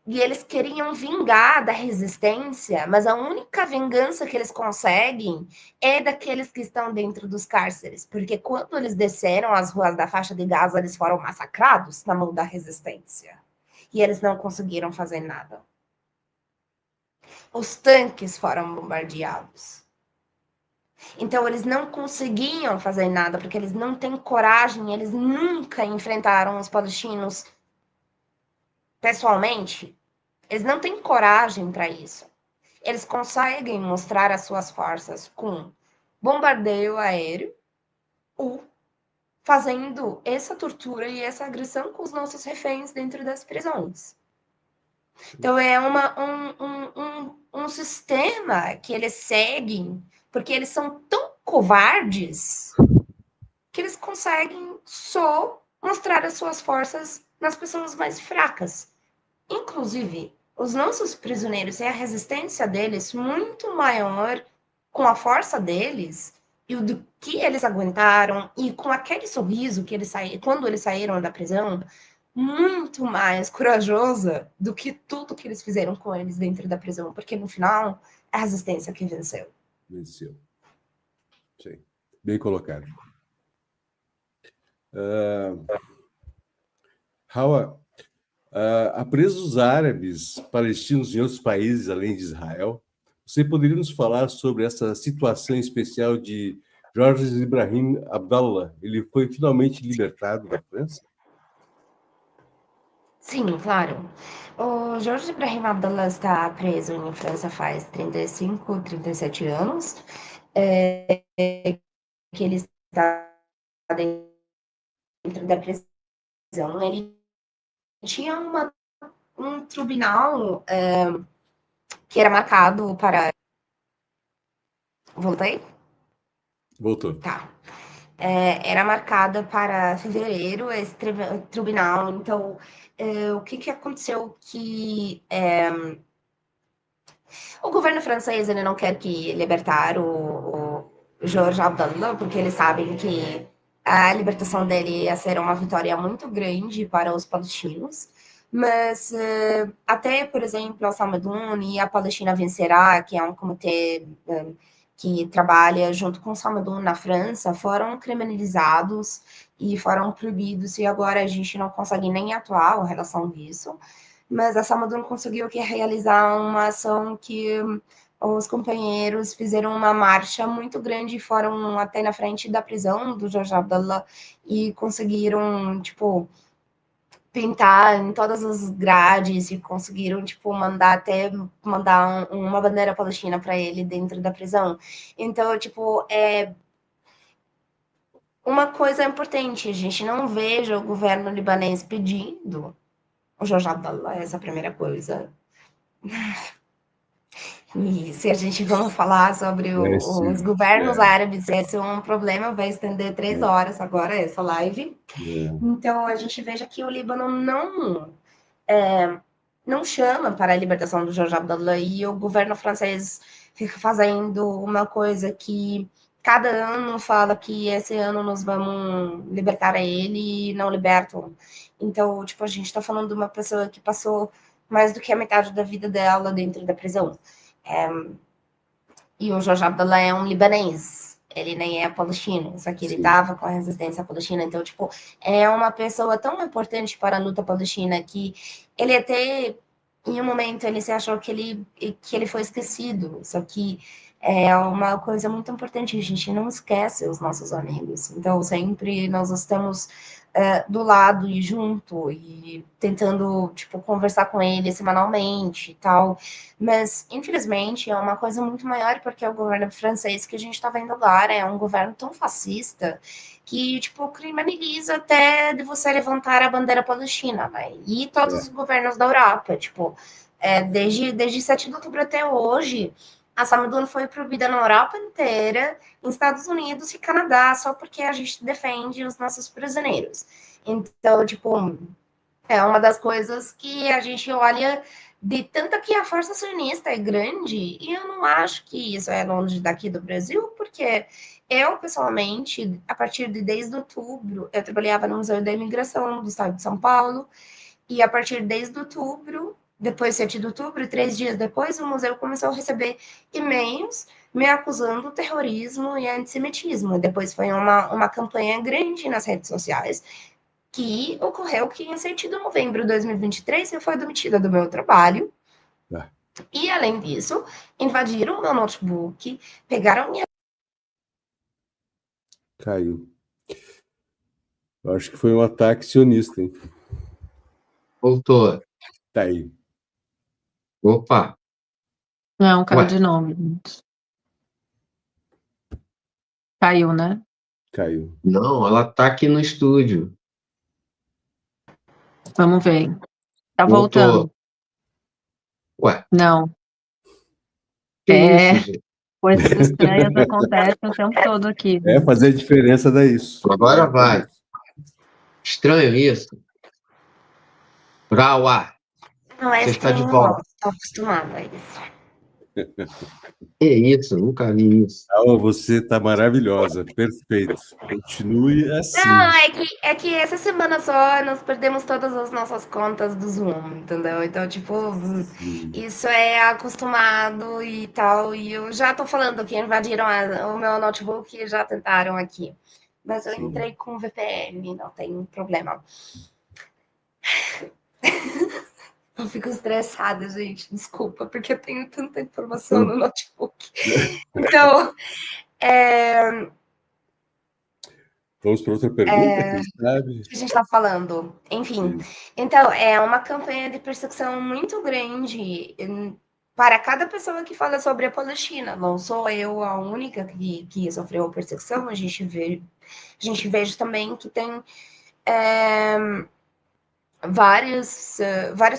e eles queriam vingar da resistência, mas a única vingança que eles conseguem é daqueles que estão dentro dos cárceres, porque quando eles desceram as ruas da faixa de Gaza, eles foram massacrados na mão da resistência, e eles não conseguiram fazer nada. Os tanques foram bombardeados. Então, eles não conseguiam fazer nada, porque eles não têm coragem, eles nunca enfrentaram os palestinos pessoalmente. Eles não têm coragem para isso. Eles conseguem mostrar as suas forças com bombardeio aéreo ou fazendo essa tortura e essa agressão com os nossos reféns dentro das prisões. Então, é um sistema que eles seguem, porque eles são tão covardes que eles conseguem só mostrar as suas forças nas pessoas mais fracas. Inclusive, os nossos prisioneiros e a resistência deles muito maior com a força deles e o do que eles aguentaram e com aquele sorriso que eles quando eles saíram da prisão, muito mais corajosa do que tudo que eles fizeram com eles dentro da prisão, porque no final é a resistência que venceu. Venceu. Sim. Bem colocado. Hawa, há presos árabes, palestinos em outros países além de Israel. Você poderia nos falar sobre essa situação especial de Jorge Ibrahim Abdallah? Ele foi finalmente libertado da França? Sim, claro. O Jorge Ibrahim Abdallah está preso em França faz 35, 37 anos. Que ele está dentro da prisão. Ele tinha um tribunal que era marcado para... Voltei? Voltou. Tá. Era marcada para fevereiro esse tribunal. Então, o que aconteceu? Que o governo francês ele não quer que libertar o Jorge Abdallah, porque eles sabem que a libertação dele ia ser uma vitória muito grande para os palestinos. Mas até, por exemplo, a Salmadoun e a Palestina Vencerá, que é um comitê que trabalha junto com o Salmadoun na França, foram criminalizados e foram proibidos, e agora a gente não consegue nem atuar em relação disso. Mas a Salmadoun conseguiu realizar uma ação que os companheiros fizeram uma marcha muito grande, foram até na frente da prisão do Jorge Abdallah e conseguiram, tipo, pintar em todas as grades e conseguiram, tipo, mandar uma bandeira palestina para ele dentro da prisão. Então, tipo, uma coisa importante, a gente não veja o governo libanês pedindo o Jorge Abdallah, essa é a primeira coisa. E se a gente vamos falar sobre os governos árabes, esse é um problema, vai estender 3 horas agora essa live. Então, a gente veja que o Líbano não chama para a libertação do Jorge Abdallah, e o governo francês fica fazendo uma coisa que cada ano fala que esse ano nós vamos libertar ele e não libertam. Então, tipo, a gente está falando de uma pessoa que passou mais do que a metade da vida dela dentro da prisão. E o Jorge Abdallah é um libanês, ele nem é palestino, só que ele estava com a resistência palestina. Então, tipo, é uma pessoa tão importante para a luta palestina que ele até, em um momento, ele se achou que ele foi esquecido, só que é uma coisa muito importante, a gente não esquece os nossos amigos. Então, sempre nós estamos do lado e junto, e tentando, tipo, conversar com ele semanalmente e tal. Mas, infelizmente, é uma coisa muito maior, porque é o governo francês que a gente está vendo agora, é um governo tão fascista que, tipo, criminaliza até de você levantar a bandeira palestina, né? E todos os governos da Europa, tipo, desde 7 de outubro até hoje, a Samidun foi proibida na Europa inteira, nos Estados Unidos e Canadá, só porque a gente defende os nossos prisioneiros. Então, tipo, é uma das coisas que a gente olha de tanto que a força sionista é grande, e eu não acho que isso é longe daqui do Brasil, porque eu, pessoalmente, a partir de desde outubro, eu trabalhava no Museu da Imigração do Estado de São Paulo, e a partir desde outubro, depois 7 de outubro, 3 dias depois, o museu começou a receber e-mails me acusando de terrorismo e antissemitismo. Depois foi uma campanha grande nas redes sociais, que ocorreu que em 7 de novembro de 2023 eu fui demitida do meu trabalho. E, além disso, invadiram o meu notebook, pegaram minha... Caiu. Eu acho que foi um ataque sionista, hein? Voltou. Tá aí. Opa. Não, caiu de novo. Caiu, né? Caiu. Não, ela tá aqui no estúdio. Vamos ver. Tá Voltou. voltando. Ué. Não. Que isso, gente? Coisas estranhas acontecem o tempo todo aqui. Fazer a diferença dá isso. Agora vai. Estranho isso. Brauá. Não é Você está de estranho, volta. não. Estou acostumada a isso. Que isso, nunca vi isso. Você está maravilhosa, perfeito. Continue assim. Não, é que essa semana só nós perdemos todas as nossas contas do Zoom, entendeu? Então, tipo, isso é acostumado e tal. E eu já tô falando que invadiram o meu notebook e já tentaram aqui. Mas eu entrei com VPN, não tem problema. Eu fico estressada, gente, desculpa, porque eu tenho tanta informação no notebook. Então, Vamos para outra pergunta, quem sabe? que a gente está falando. Enfim, então, é uma campanha de perseguição muito grande para cada pessoa que fala sobre a Palestina. Não sou eu a única que sofreu perseguição, a gente veja também que tem vários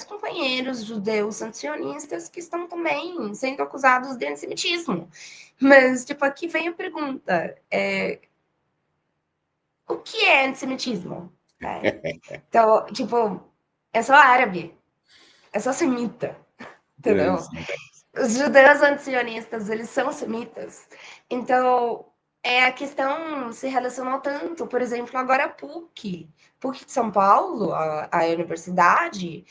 companheiros judeus antisionistas que estão também sendo acusados de antissemitismo. Mas, tipo, aqui vem a pergunta: o que é antissemitismo? Então, tipo, eu sou árabe, eu sou semita, entendeu? Os judeus antisionistas, eles são semitas. Então, a questão se relacionou tanto, por exemplo, agora a PUC de São Paulo, a universidade,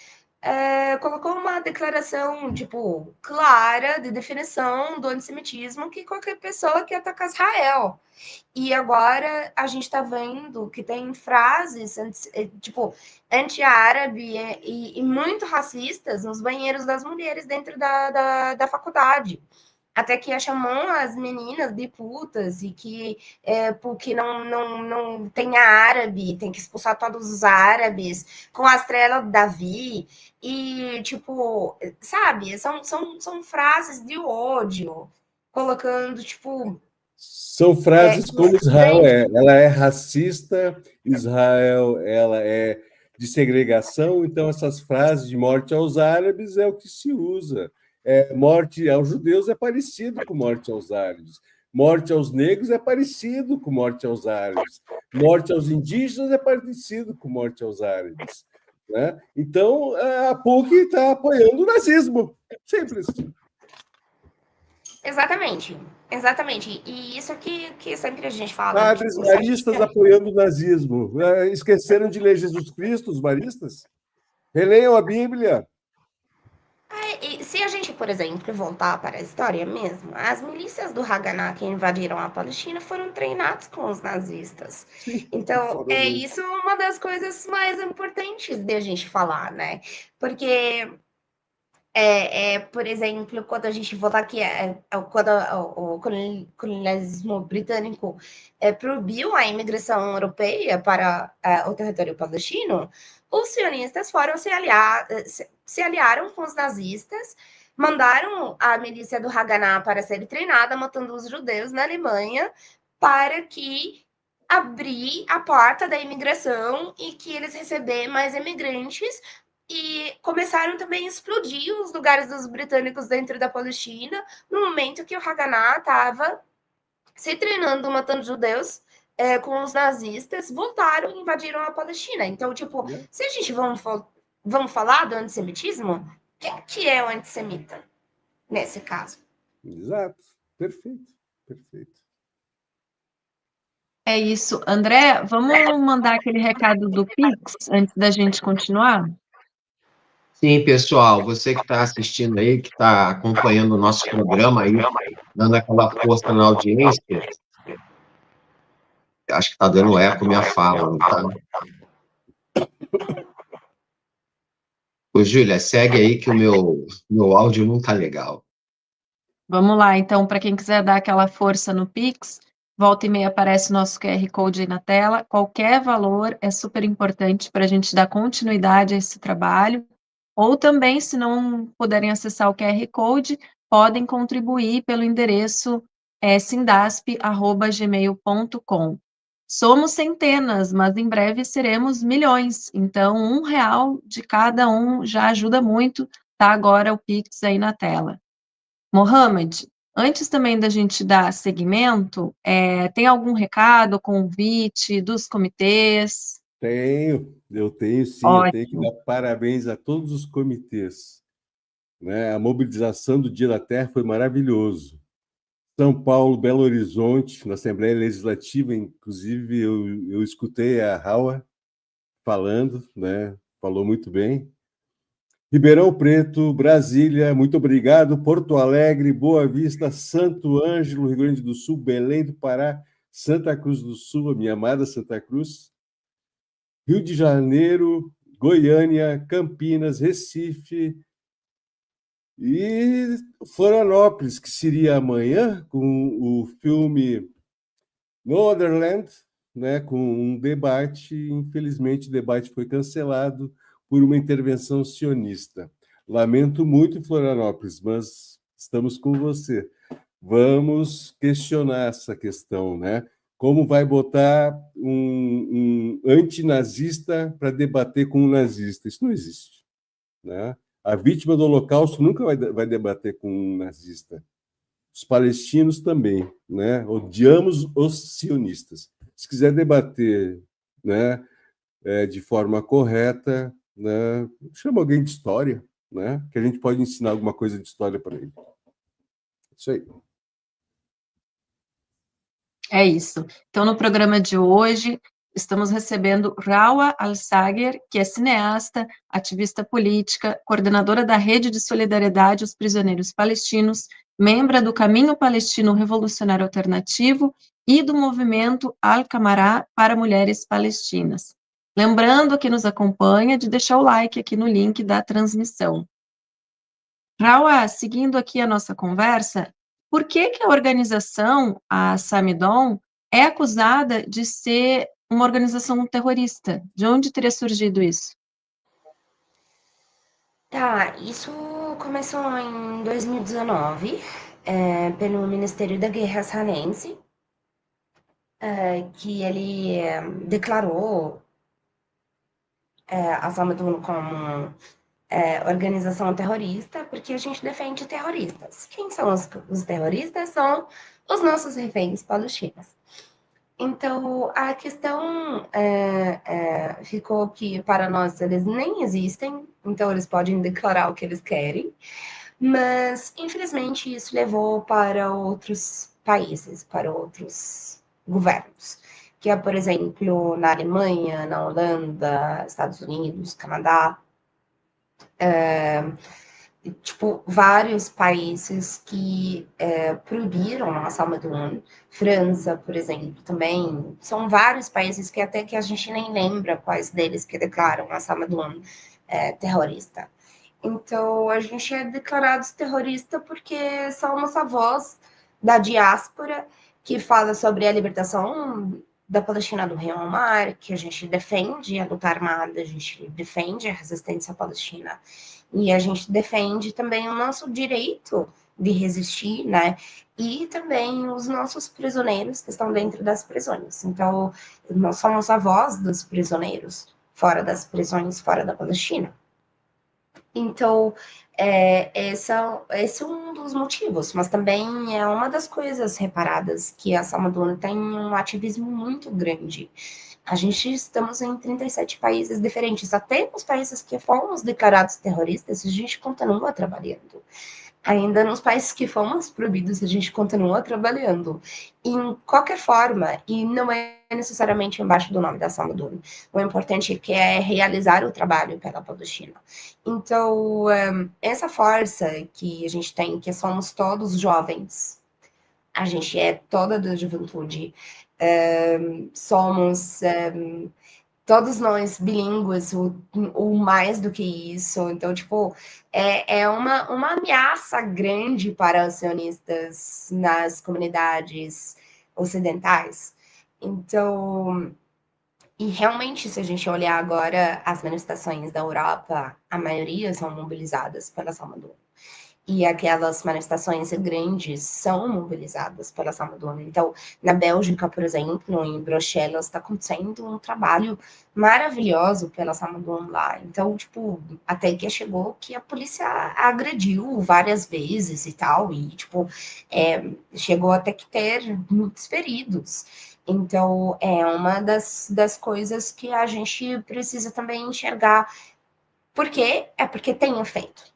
colocou uma declaração, tipo, clara de definição do antissemitismo, que qualquer pessoa que ataca Israel. E agora a gente está vendo que tem frases, tipo, anti-árabe e muito racistas nos banheiros das mulheres dentro da faculdade. Até que chamam as meninas de putas e que porque não tem árabe, tem que expulsar todos os árabes, com a estrela de Davi. E, tipo, sabe, são frases de ódio, colocando, tipo, São frases como Israel ela é racista, Israel ela é de segregação, então essas frases de morte aos árabes é o que se usa. Morte aos judeus é parecido com morte aos árabes. Morte aos negros é parecido com morte aos árabes. Morte aos indígenas é parecido com morte aos árabes. Né? Então, a PUC está apoiando o nazismo. Simples. Exatamente. Exatamente. E isso aqui que sempre a gente fala. Padres maristas apoiando o nazismo. Esqueceram de ler Jesus Cristo, os maristas? Releiam a Bíblia. E se a gente, por exemplo, voltar para a história mesmo, as milícias do Haganah que invadiram a Palestina foram treinadas com os nazistas. Então, isso uma das coisas mais importantes de a gente falar, né? Porque por exemplo, quando a gente voltar aqui, quando o colonialismo britânico proibiu a imigração europeia para o território palestino, os sionistas foram se aliaram com os nazistas, mandaram a milícia do Haganah para ser treinada, matando os judeus na Alemanha, para que abrir a porta da imigração e que eles recebessem mais imigrantes. E começaram também a explodir os lugares dos britânicos dentro da Palestina, no momento que o Haganah estava se treinando, matando judeus com os nazistas, voltaram e invadiram a Palestina. Então, tipo, se a gente vamos falar do antissemitismo, o que é o antissemita nesse caso? Exato. Perfeito. Perfeito. É isso. André, vamos mandar aquele recado do Pix antes da gente continuar? Sim, pessoal, você que está assistindo aí, que está acompanhando o nosso programa aí, dando aquela força na audiência, acho que está dando eco minha fala, tá? Ô, Júlia, segue aí que o meu áudio não está legal. Vamos lá, então, para quem quiser dar aquela força no Pix, volta e meia aparece o nosso QR Code aí na tela. Qualquer valor é super importante para a gente dar continuidade a esse trabalho. Ou também, se não puderem acessar o QR Code, podem contribuir pelo endereço sindasp@gmail.com. Somos centenas, mas em breve seremos milhões. Então, R$1 de cada um já ajuda muito. Tá agora o Pix aí na tela. Mohamed, antes também da gente dar seguimento, tem algum recado, convite dos comitês? Eu tenho sim, Ótimo. Eu tenho que dar parabéns a todos os comitês. Né? A mobilização do Dia da Terra foi maravilhoso. São Paulo, Belo Horizonte, na Assembleia Legislativa, inclusive eu escutei a Raua falando, né? Falou muito bem. Ribeirão Preto, Brasília, muito obrigado. Porto Alegre, Boa Vista, Santo Ângelo, Rio Grande do Sul, Belém do Pará, Santa Cruz do Sul, a minha amada Santa Cruz, Rio de Janeiro, Goiânia, Campinas, Recife e Florianópolis, que seria amanhã, com o filme Northernland, né, com um debate. Infelizmente, o debate foi cancelado por uma intervenção sionista. Lamento muito, Florianópolis, mas estamos com você. Vamos questionar essa questão, né? Como vai botar um antinazista para debater com um nazista? Isso não existe. Né? A vítima do Holocausto nunca vai debater com um nazista. Os palestinos também. Né? Odiamos os sionistas. Se quiser debater, né, de forma correta, né, chama alguém de história, né, que a gente pode ensinar alguma coisa de história para ele. Isso aí. É isso. Então, no programa de hoje, estamos recebendo Rawa Al-Sager, que é cineasta, ativista política, coordenadora da Rede de Solidariedade aos Prisioneiros Palestinos, membro do Caminho Palestino Revolucionário Alternativo e do movimento Al-Qamará para Mulheres Palestinas. Lembrando que nos acompanha de deixar o like aqui no link da transmissão. Rawa, seguindo aqui a nossa conversa, por que a organização, a Samidon, é acusada de ser uma organização terrorista? De onde teria surgido isso? Tá, isso começou em 2019, pelo Ministério da Guerra israelense, que ele declarou a Samadun como organização terrorista, porque a gente defende terroristas. Quem são os terroristas? São os nossos reféns palestinos. Então, a questão ficou que, para nós, eles nem existem, então eles podem declarar o que eles querem, mas, infelizmente, isso levou para outros países, para outros governos, que é, por exemplo, na Alemanha, na Holanda, Estados Unidos, Canadá, tipo, vários países que proibiram a Samadun, França, por exemplo, também, são vários países que até que a gente nem lembra quais deles que declaram a Samadun terrorista. Então, a gente é declarado terrorista porque somos a voz da diáspora que fala sobre a libertação da Palestina do Rio ao Mar, que a gente defende a luta armada, a gente defende a resistência palestina, e a gente defende também o nosso direito de resistir, né? E também os nossos prisioneiros que estão dentro das prisões. Então, nós somos a voz dos prisioneiros fora das prisões, fora da Palestina. Então, esse é um dos motivos, mas também é uma das coisas reparadas que a Samadun tem um ativismo muito grande. A gente estamos em 37 países diferentes, até nos países que fomos declarados terroristas, a gente continua trabalhando. Ainda nos países que fomos proibidos, a gente continua trabalhando. Em qualquer forma, e não é necessariamente embaixo do nome da Samadun. O importante é que é realizar o trabalho pela Palestina. Então, essa força que a gente tem, que somos todos jovens, a gente é toda da juventude, somos todos nós bilíngues, ou mais do que isso. Então, tipo, é uma ameaça grande para os sionistas nas comunidades ocidentais. Então, e realmente, se a gente olhar agora as manifestações da Europa, a maioria são mobilizadas pela Samadun. E aquelas manifestações grandes são mobilizadas pela Samadun. Então, na Bélgica, por exemplo, em Bruxelas, está acontecendo um trabalho maravilhoso pela Samadun lá. Então, tipo, até que chegou que a polícia agrediu várias vezes e tal, e, tipo, chegou até que ter muitos feridos. Então, é uma das coisas que a gente precisa também enxergar. Por quê? É porque tem efeito.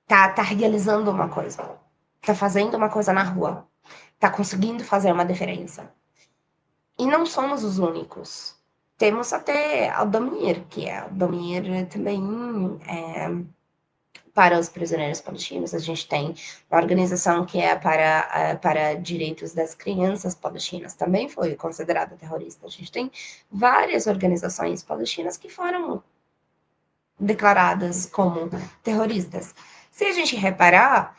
Tá realizando uma coisa, tá fazendo uma coisa na rua, tá conseguindo fazer uma diferença. E não somos os únicos. Temos até a Domir, que é a Domir também para os prisioneiros palestinos. A gente tem uma organização que é para direitos das crianças palestinas, também foi considerada terrorista. A gente tem várias organizações palestinas que foram declaradas como terroristas. Se a gente reparar,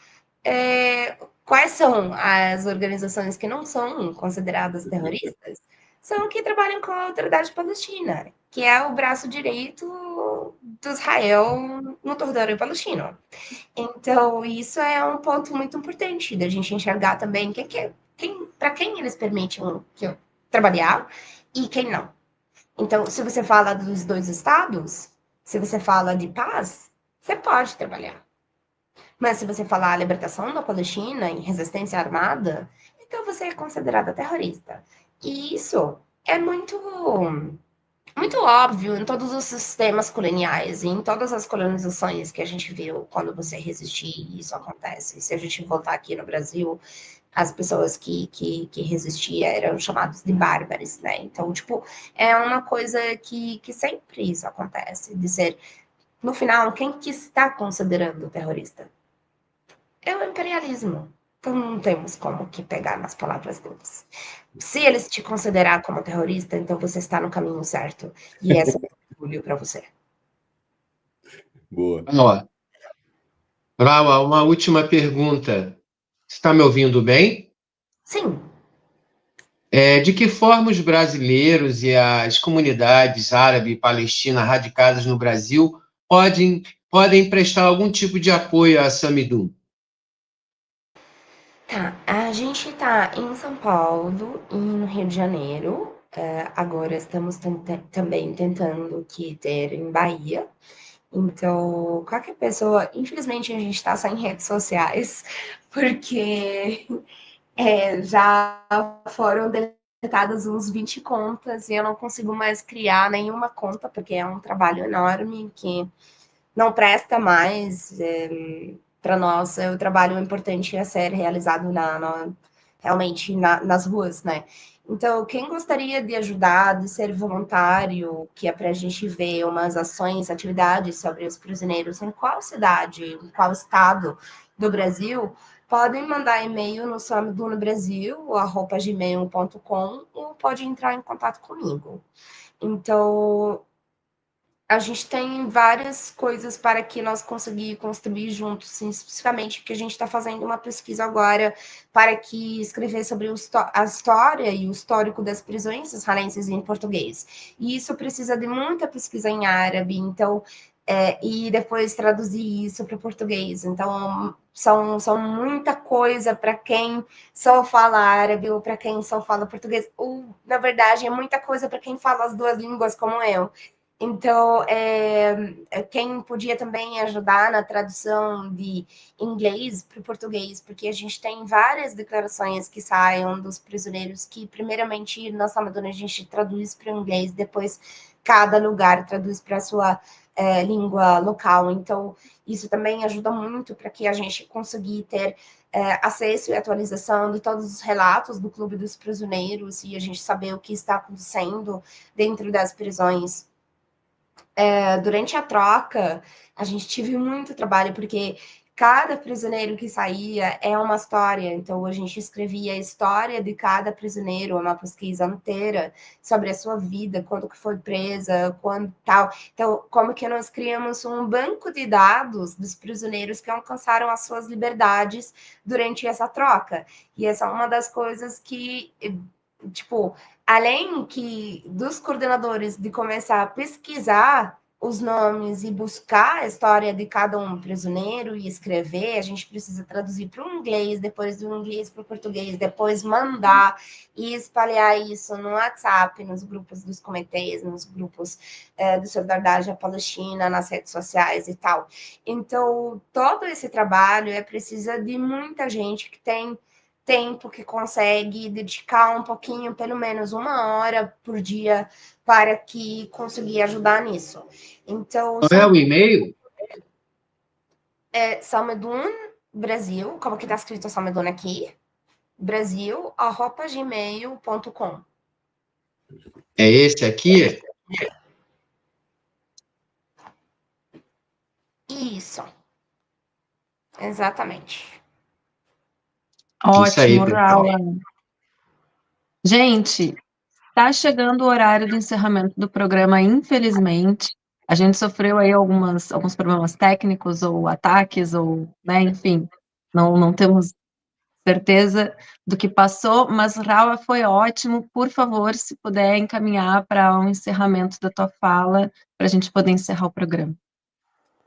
quais são as organizações que não são consideradas terroristas? São que trabalham com a Autoridade Palestina, que é o braço direito do Israel no território palestino. Então, isso é um ponto muito importante da gente enxergar também para quem eles permitem trabalhar e quem não. Então, se você fala dos dois estados, se você fala de paz, você pode trabalhar. Mas se você falar a libertação da Palestina em resistência armada, então você é considerada terrorista. E isso é muito óbvio em todos os sistemas coloniais, e em todas as colonizações que a gente viu quando você resistir, isso acontece. Se a gente voltar aqui no Brasil, as pessoas que resistiam eram chamadas de bárbaros, né? Então, tipo, é uma coisa que sempre isso acontece, de ser, no final, quem que está considerando terrorista? É o imperialismo. Então, não temos como que pegar nas palavras deles. Se eles te considerar como terrorista, então você está no caminho certo. E essa é o orgulho para você. Boa. Raua, uma última pergunta. Você está me ouvindo bem? Sim. De que forma os brasileiros e as comunidades árabe e palestina radicadas no Brasil podem prestar algum tipo de apoio à Samadun? Tá, a gente está em São Paulo e no Rio de Janeiro. Agora estamos também tentando ter em Bahia. Então, qualquer pessoa, infelizmente a gente está sem redes sociais, porque já foram deletadas uns 20 contas e eu não consigo mais criar nenhuma conta, porque é um trabalho enorme que não presta mais. Para nós, o trabalho importante a ser realizado realmente nas ruas, né? Então, quem gostaria de ajudar, de ser voluntário, que é para a gente ver umas ações, atividades sobre os prisioneiros em qual cidade, em qual estado do Brasil, podem mandar e-mail no somedonobrasil@gmail.com ou pode entrar em contato comigo. Então, a gente tem várias coisas para que nós conseguir construir juntos, sim, especificamente porque a gente está fazendo uma pesquisa agora para que escrever sobre a história e o histórico das prisões israelenses em português. E isso precisa de muita pesquisa em árabe, então, e depois traduzir isso para o português. Então, são muita coisa para quem só fala árabe ou para quem só fala português. Ou, na verdade, é muita coisa para quem fala as duas línguas, como eu. Então, quem podia também ajudar na tradução de inglês para o português, porque a gente tem várias declarações que saiam dos prisioneiros que, primeiramente, na Samadona a gente traduz para o inglês, depois cada lugar traduz para a sua língua local. Então, isso também ajuda muito para que a gente consiga ter acesso e atualização de todos os relatos do Clube dos Prisioneiros e a gente saber o que está acontecendo dentro das prisões. Durante a troca, a gente tive muito trabalho, porque cada prisioneiro que saía é uma história, então a gente escrevia a história de cada prisioneiro, uma pesquisa inteira sobre a sua vida, quando que foi presa, quando tal. Então, como que nós criamos um banco de dados dos prisioneiros que alcançaram as suas liberdades durante essa troca. E essa é uma das coisas que, tipo, além que dos coordenadores de começar a pesquisar os nomes e buscar a história de cada um prisioneiro e escrever, a gente precisa traduzir para o inglês, depois do inglês para o português, depois mandar e espalhar isso no WhatsApp, nos grupos dos comitês, nos grupos de solidariedade à Palestina, nas redes sociais e tal. Então, todo esse trabalho precisa de muita gente que tem tempo, que consegue dedicar um pouquinho, pelo menos 1 hora por dia, para que conseguir ajudar nisso. Então, Qual é o e-mail? Samedun Brasil, como que está escrito Samedun aqui? Brasil@gmail.com. É esse aqui? Isso. Exatamente. Isso aí, Ótimo, pessoal. Raula. Gente, está chegando o horário do encerramento do programa, infelizmente. A gente sofreu aí alguns problemas técnicos ou ataques, ou, né, enfim, não temos certeza do que passou, mas Raula foi ótimo. Por favor, se puder encaminhar para um encerramento da tua fala, para a gente poder encerrar o programa.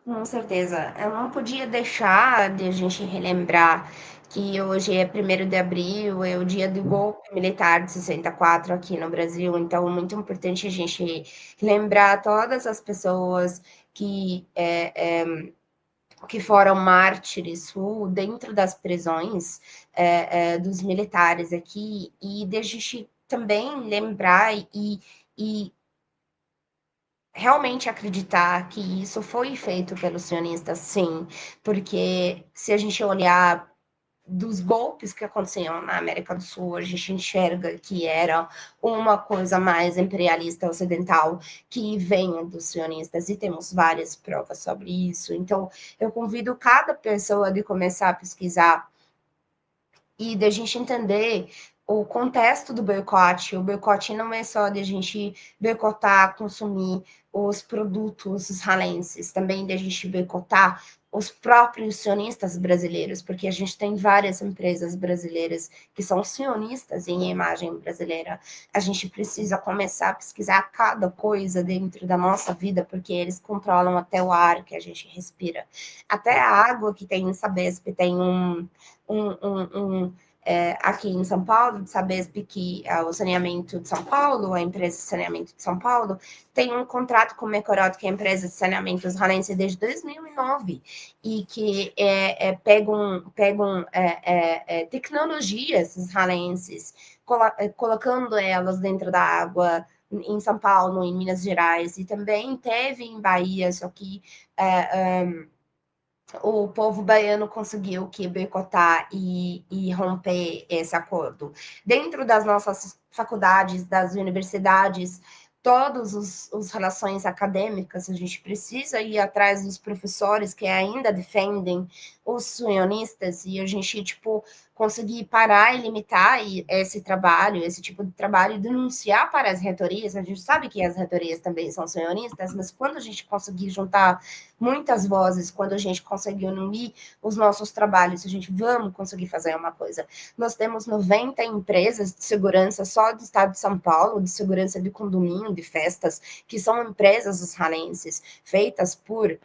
Com certeza. Eu não podia deixar de a gente relembrar que hoje é 1º de abril, é o dia do golpe militar de 64 aqui no Brasil, então é muito importante a gente lembrar todas as pessoas que foram mártires dentro das prisões dos militares aqui, e de a gente também lembrar e realmente acreditar que isso foi feito pelos sionistas, sim, porque se a gente olhar dos golpes que aconteciam na América do Sul, a gente enxerga que era uma coisa mais imperialista ocidental que vem dos sionistas, e temos várias provas sobre isso. Então, eu convido cada pessoa de começar a pesquisar e da gente entender o contexto do boicote. O boicote não é só de a gente boicotar, consumir os produtos israelenses, também de a gente boicotar os próprios sionistas brasileiros, porque a gente tem várias empresas brasileiras que são sionistas em imagem brasileira. A gente precisa começar a pesquisar cada coisa dentro da nossa vida, porque eles controlam até o ar que a gente respira. Até a água que tem em Sabesp tem um aqui em São Paulo, de Sabesp, que o saneamento de São Paulo, a empresa de saneamento de São Paulo, tem um contrato com o Mecorot, que é a empresa de saneamento israelense desde 2009, e que pegam tecnologias israelenses, colocando elas dentro da água, em São Paulo, em Minas Gerais, e também teve em Bahia, só que o povo baiano conseguiu que boicotar e romper esse acordo. Dentro das nossas faculdades, das universidades, todas as relações acadêmicas, a gente precisa ir atrás dos professores que ainda defendem os sionistas e a gente, tipo, conseguir parar e limitar esse trabalho, esse tipo de trabalho, e denunciar para as reitorias. A gente sabe que as reitorias também são sionistas, mas quando a gente conseguir juntar muitas vozes, quando a gente conseguir unir os nossos trabalhos, a gente vamos conseguir fazer uma coisa. Nós temos 90 empresas de segurança só do estado de São Paulo, de segurança de condomínio, de festas, que são empresas israelenses, feitas por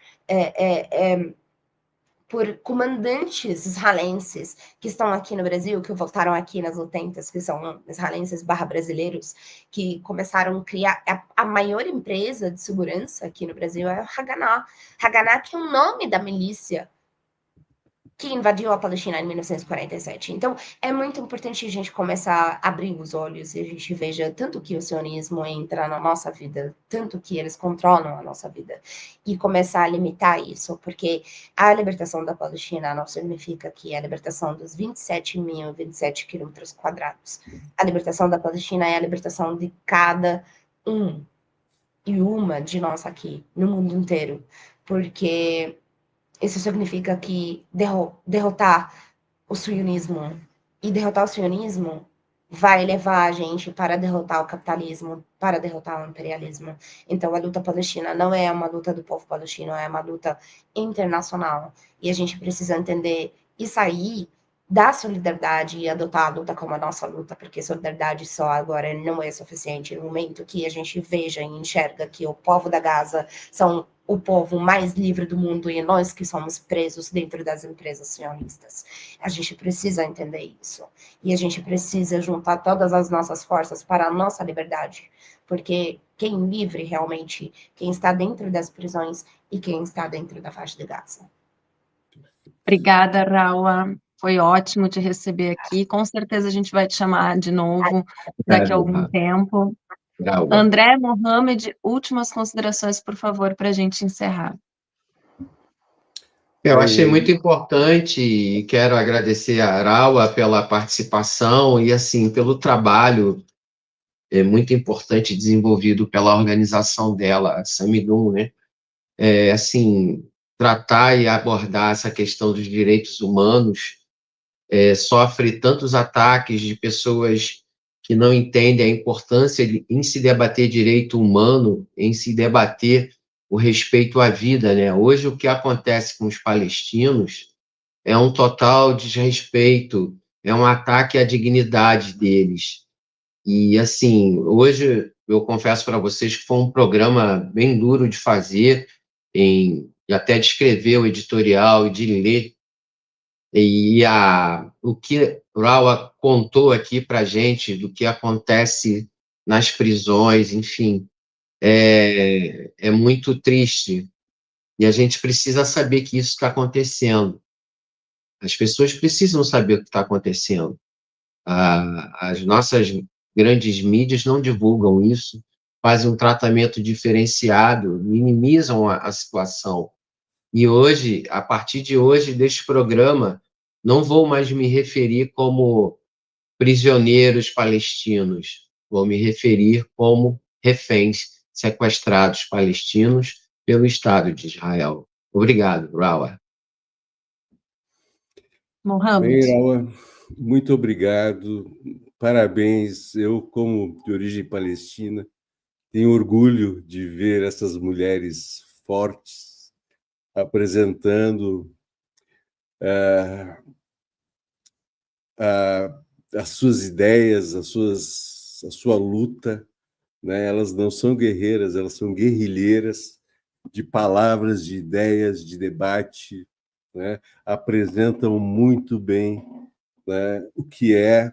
comandantes israelenses que estão aqui no Brasil, que voltaram aqui nas 80, que são israelenses /brasileiros, que começaram a criar a maior empresa de segurança aqui no Brasil, é a Haganah. Haganah, que é o nome da milícia que invadiu a Palestina em 1947. Então, é muito importante a gente começar a abrir os olhos e a gente veja tanto que o sionismo entra na nossa vida, tanto que eles controlam a nossa vida, e começar a limitar isso, porque a libertação da Palestina não significa que é a libertação dos 27.027 quilômetros quadrados. A libertação da Palestina é a libertação de cada um e uma de nós aqui, no mundo inteiro, porque isso significa que derrotar o sionismo, e derrotar o sionismo vai levar a gente para derrotar o capitalismo, para derrotar o imperialismo. Então, a luta palestina não é uma luta do povo palestino, é uma luta internacional. E a gente precisa entender e sair da solidariedade e adotar a luta como a nossa luta, porque solidariedade só agora não é suficiente. No momento que a gente veja e enxerga que o povo da Gaza são o povo mais livre do mundo e nós que somos presos dentro das empresas sionistas. A gente precisa entender isso. E a gente precisa juntar todas as nossas forças para a nossa liberdade. Porque quem livre realmente, quem está dentro das prisões e quem está dentro da faixa de Gaza. Obrigada, Raua. Foi ótimo te receber aqui. Com certeza a gente vai te chamar de novo daqui a algum tempo. André Mohamed, últimas considerações, por favor, para a gente encerrar. Eu achei muito importante e quero agradecer a Raua pela participação e, assim, pelo trabalho muito importante desenvolvido pela organização dela, a Samidum, né? Assim, tratar e abordar essa questão dos direitos humanos sofre tantos ataques de pessoas que não entendem a importância em se debater direito humano, em se debater o respeito à vida, né? Hoje, o que acontece com os palestinos é um total desrespeito, é um ataque à dignidade deles. E, assim, hoje, eu confesso para vocês que foi um programa bem duro de fazer, e até de escrever o editorial e de ler. E o que Raua contou aqui para a gente do que acontece nas prisões, enfim, é muito triste. E a gente precisa saber que isso está acontecendo. As pessoas precisam saber o que está acontecendo. As nossas grandes mídias não divulgam isso, fazem um tratamento diferenciado, minimizam a situação. E hoje, a partir de hoje, deste programa, não vou mais me referir como prisioneiros palestinos, vou me referir como reféns sequestrados palestinos pelo Estado de Israel. Obrigado, Raua. Mohamed. Bem, Raua, muito obrigado. Parabéns. Eu, como de origem palestina, tenho orgulho de ver essas mulheres fortes apresentando as suas ideias, a sua luta, né? Elas não são guerreiras, elas são guerrilheiras de palavras, de ideias, de debate, né? Apresentam muito bem né, o que é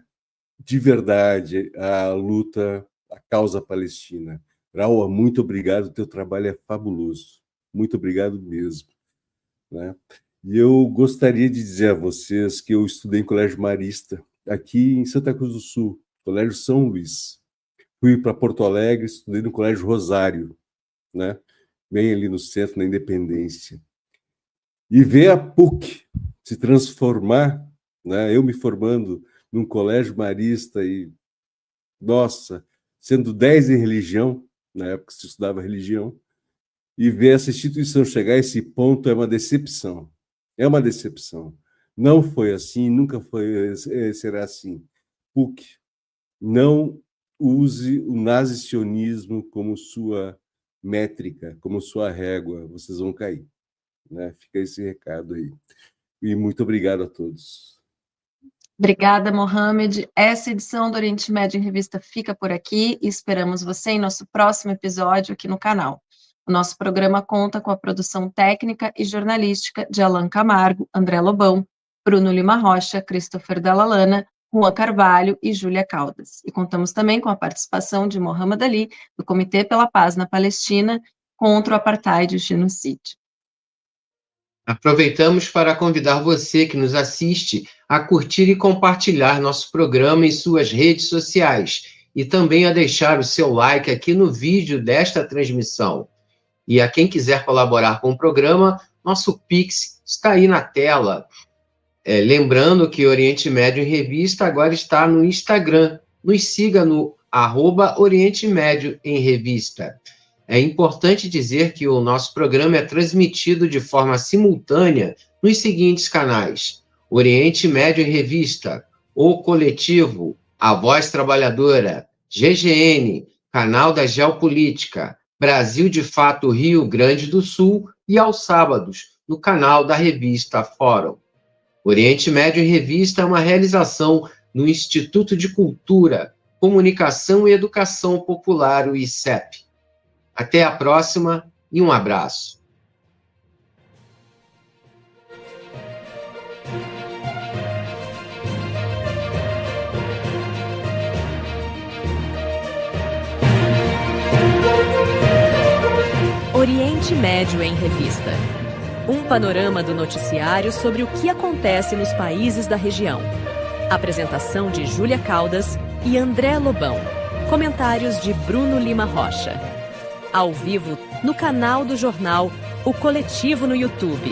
de verdade a luta, a causa palestina. Raul, muito obrigado, o teu trabalho é fabuloso. Muito obrigado mesmo. Né? E eu gostaria de dizer a vocês que eu estudei em Colégio Marista, aqui em Santa Cruz do Sul, Colégio São Luís. Fui para Porto Alegre, estudei no Colégio Rosário, né? Bem ali no centro, na Independência. E ver a PUC se transformar, né? Eu me formando num colégio marista e, nossa, sendo 10 em religião, na época se estudava religião, e ver essa instituição chegar a esse ponto é uma decepção. É uma decepção. Não foi assim, nunca foi, será assim. PUC, não use o nazi-sionismo como sua métrica, como sua régua, vocês vão cair. Né? Fica esse recado aí. E muito obrigado a todos. Obrigada, Mohamed. Essa edição do Oriente Médio em Revista fica por aqui e esperamos você em nosso próximo episódio aqui no canal. O nosso programa conta com a produção técnica e jornalística de Alan Camargo, André Lobão, Bruno Lima Rocha, Christopher Dallalana, Juan Carvalho e Júlia Caldas. E contamos também com a participação de Mohamed Ali, do Comitê pela Paz na Palestina, contra o apartheid e o genocídio. Aproveitamos para convidar você que nos assiste a curtir e compartilhar nosso programa em suas redes sociais e também a deixar o seu like aqui no vídeo desta transmissão. E a quem quiser colaborar com o programa, nosso Pix está aí na tela. Lembrando que Oriente Médio em Revista agora está no Instagram. Nos siga no @Oriente Médio em Revista. É importante dizer que o nosso programa é transmitido de forma simultânea nos seguintes canais: Oriente Médio em Revista, O Coletivo, A Voz Trabalhadora, GGN, Canal da Geopolítica, Brasil de Fato Rio Grande do Sul e aos sábados, no canal da revista Fórum. Oriente Médio em Revista é uma realização no Instituto de Cultura, Comunicação e Educação Popular, o ICEP. Até a próxima e um abraço. Oriente Médio em Revista. Um panorama do noticiário sobre o que acontece nos países da região. Apresentação de Júlia Caldas e André Lobão. Comentários de Bruno Lima Rocha. Ao vivo no canal do jornal O Coletivo no YouTube.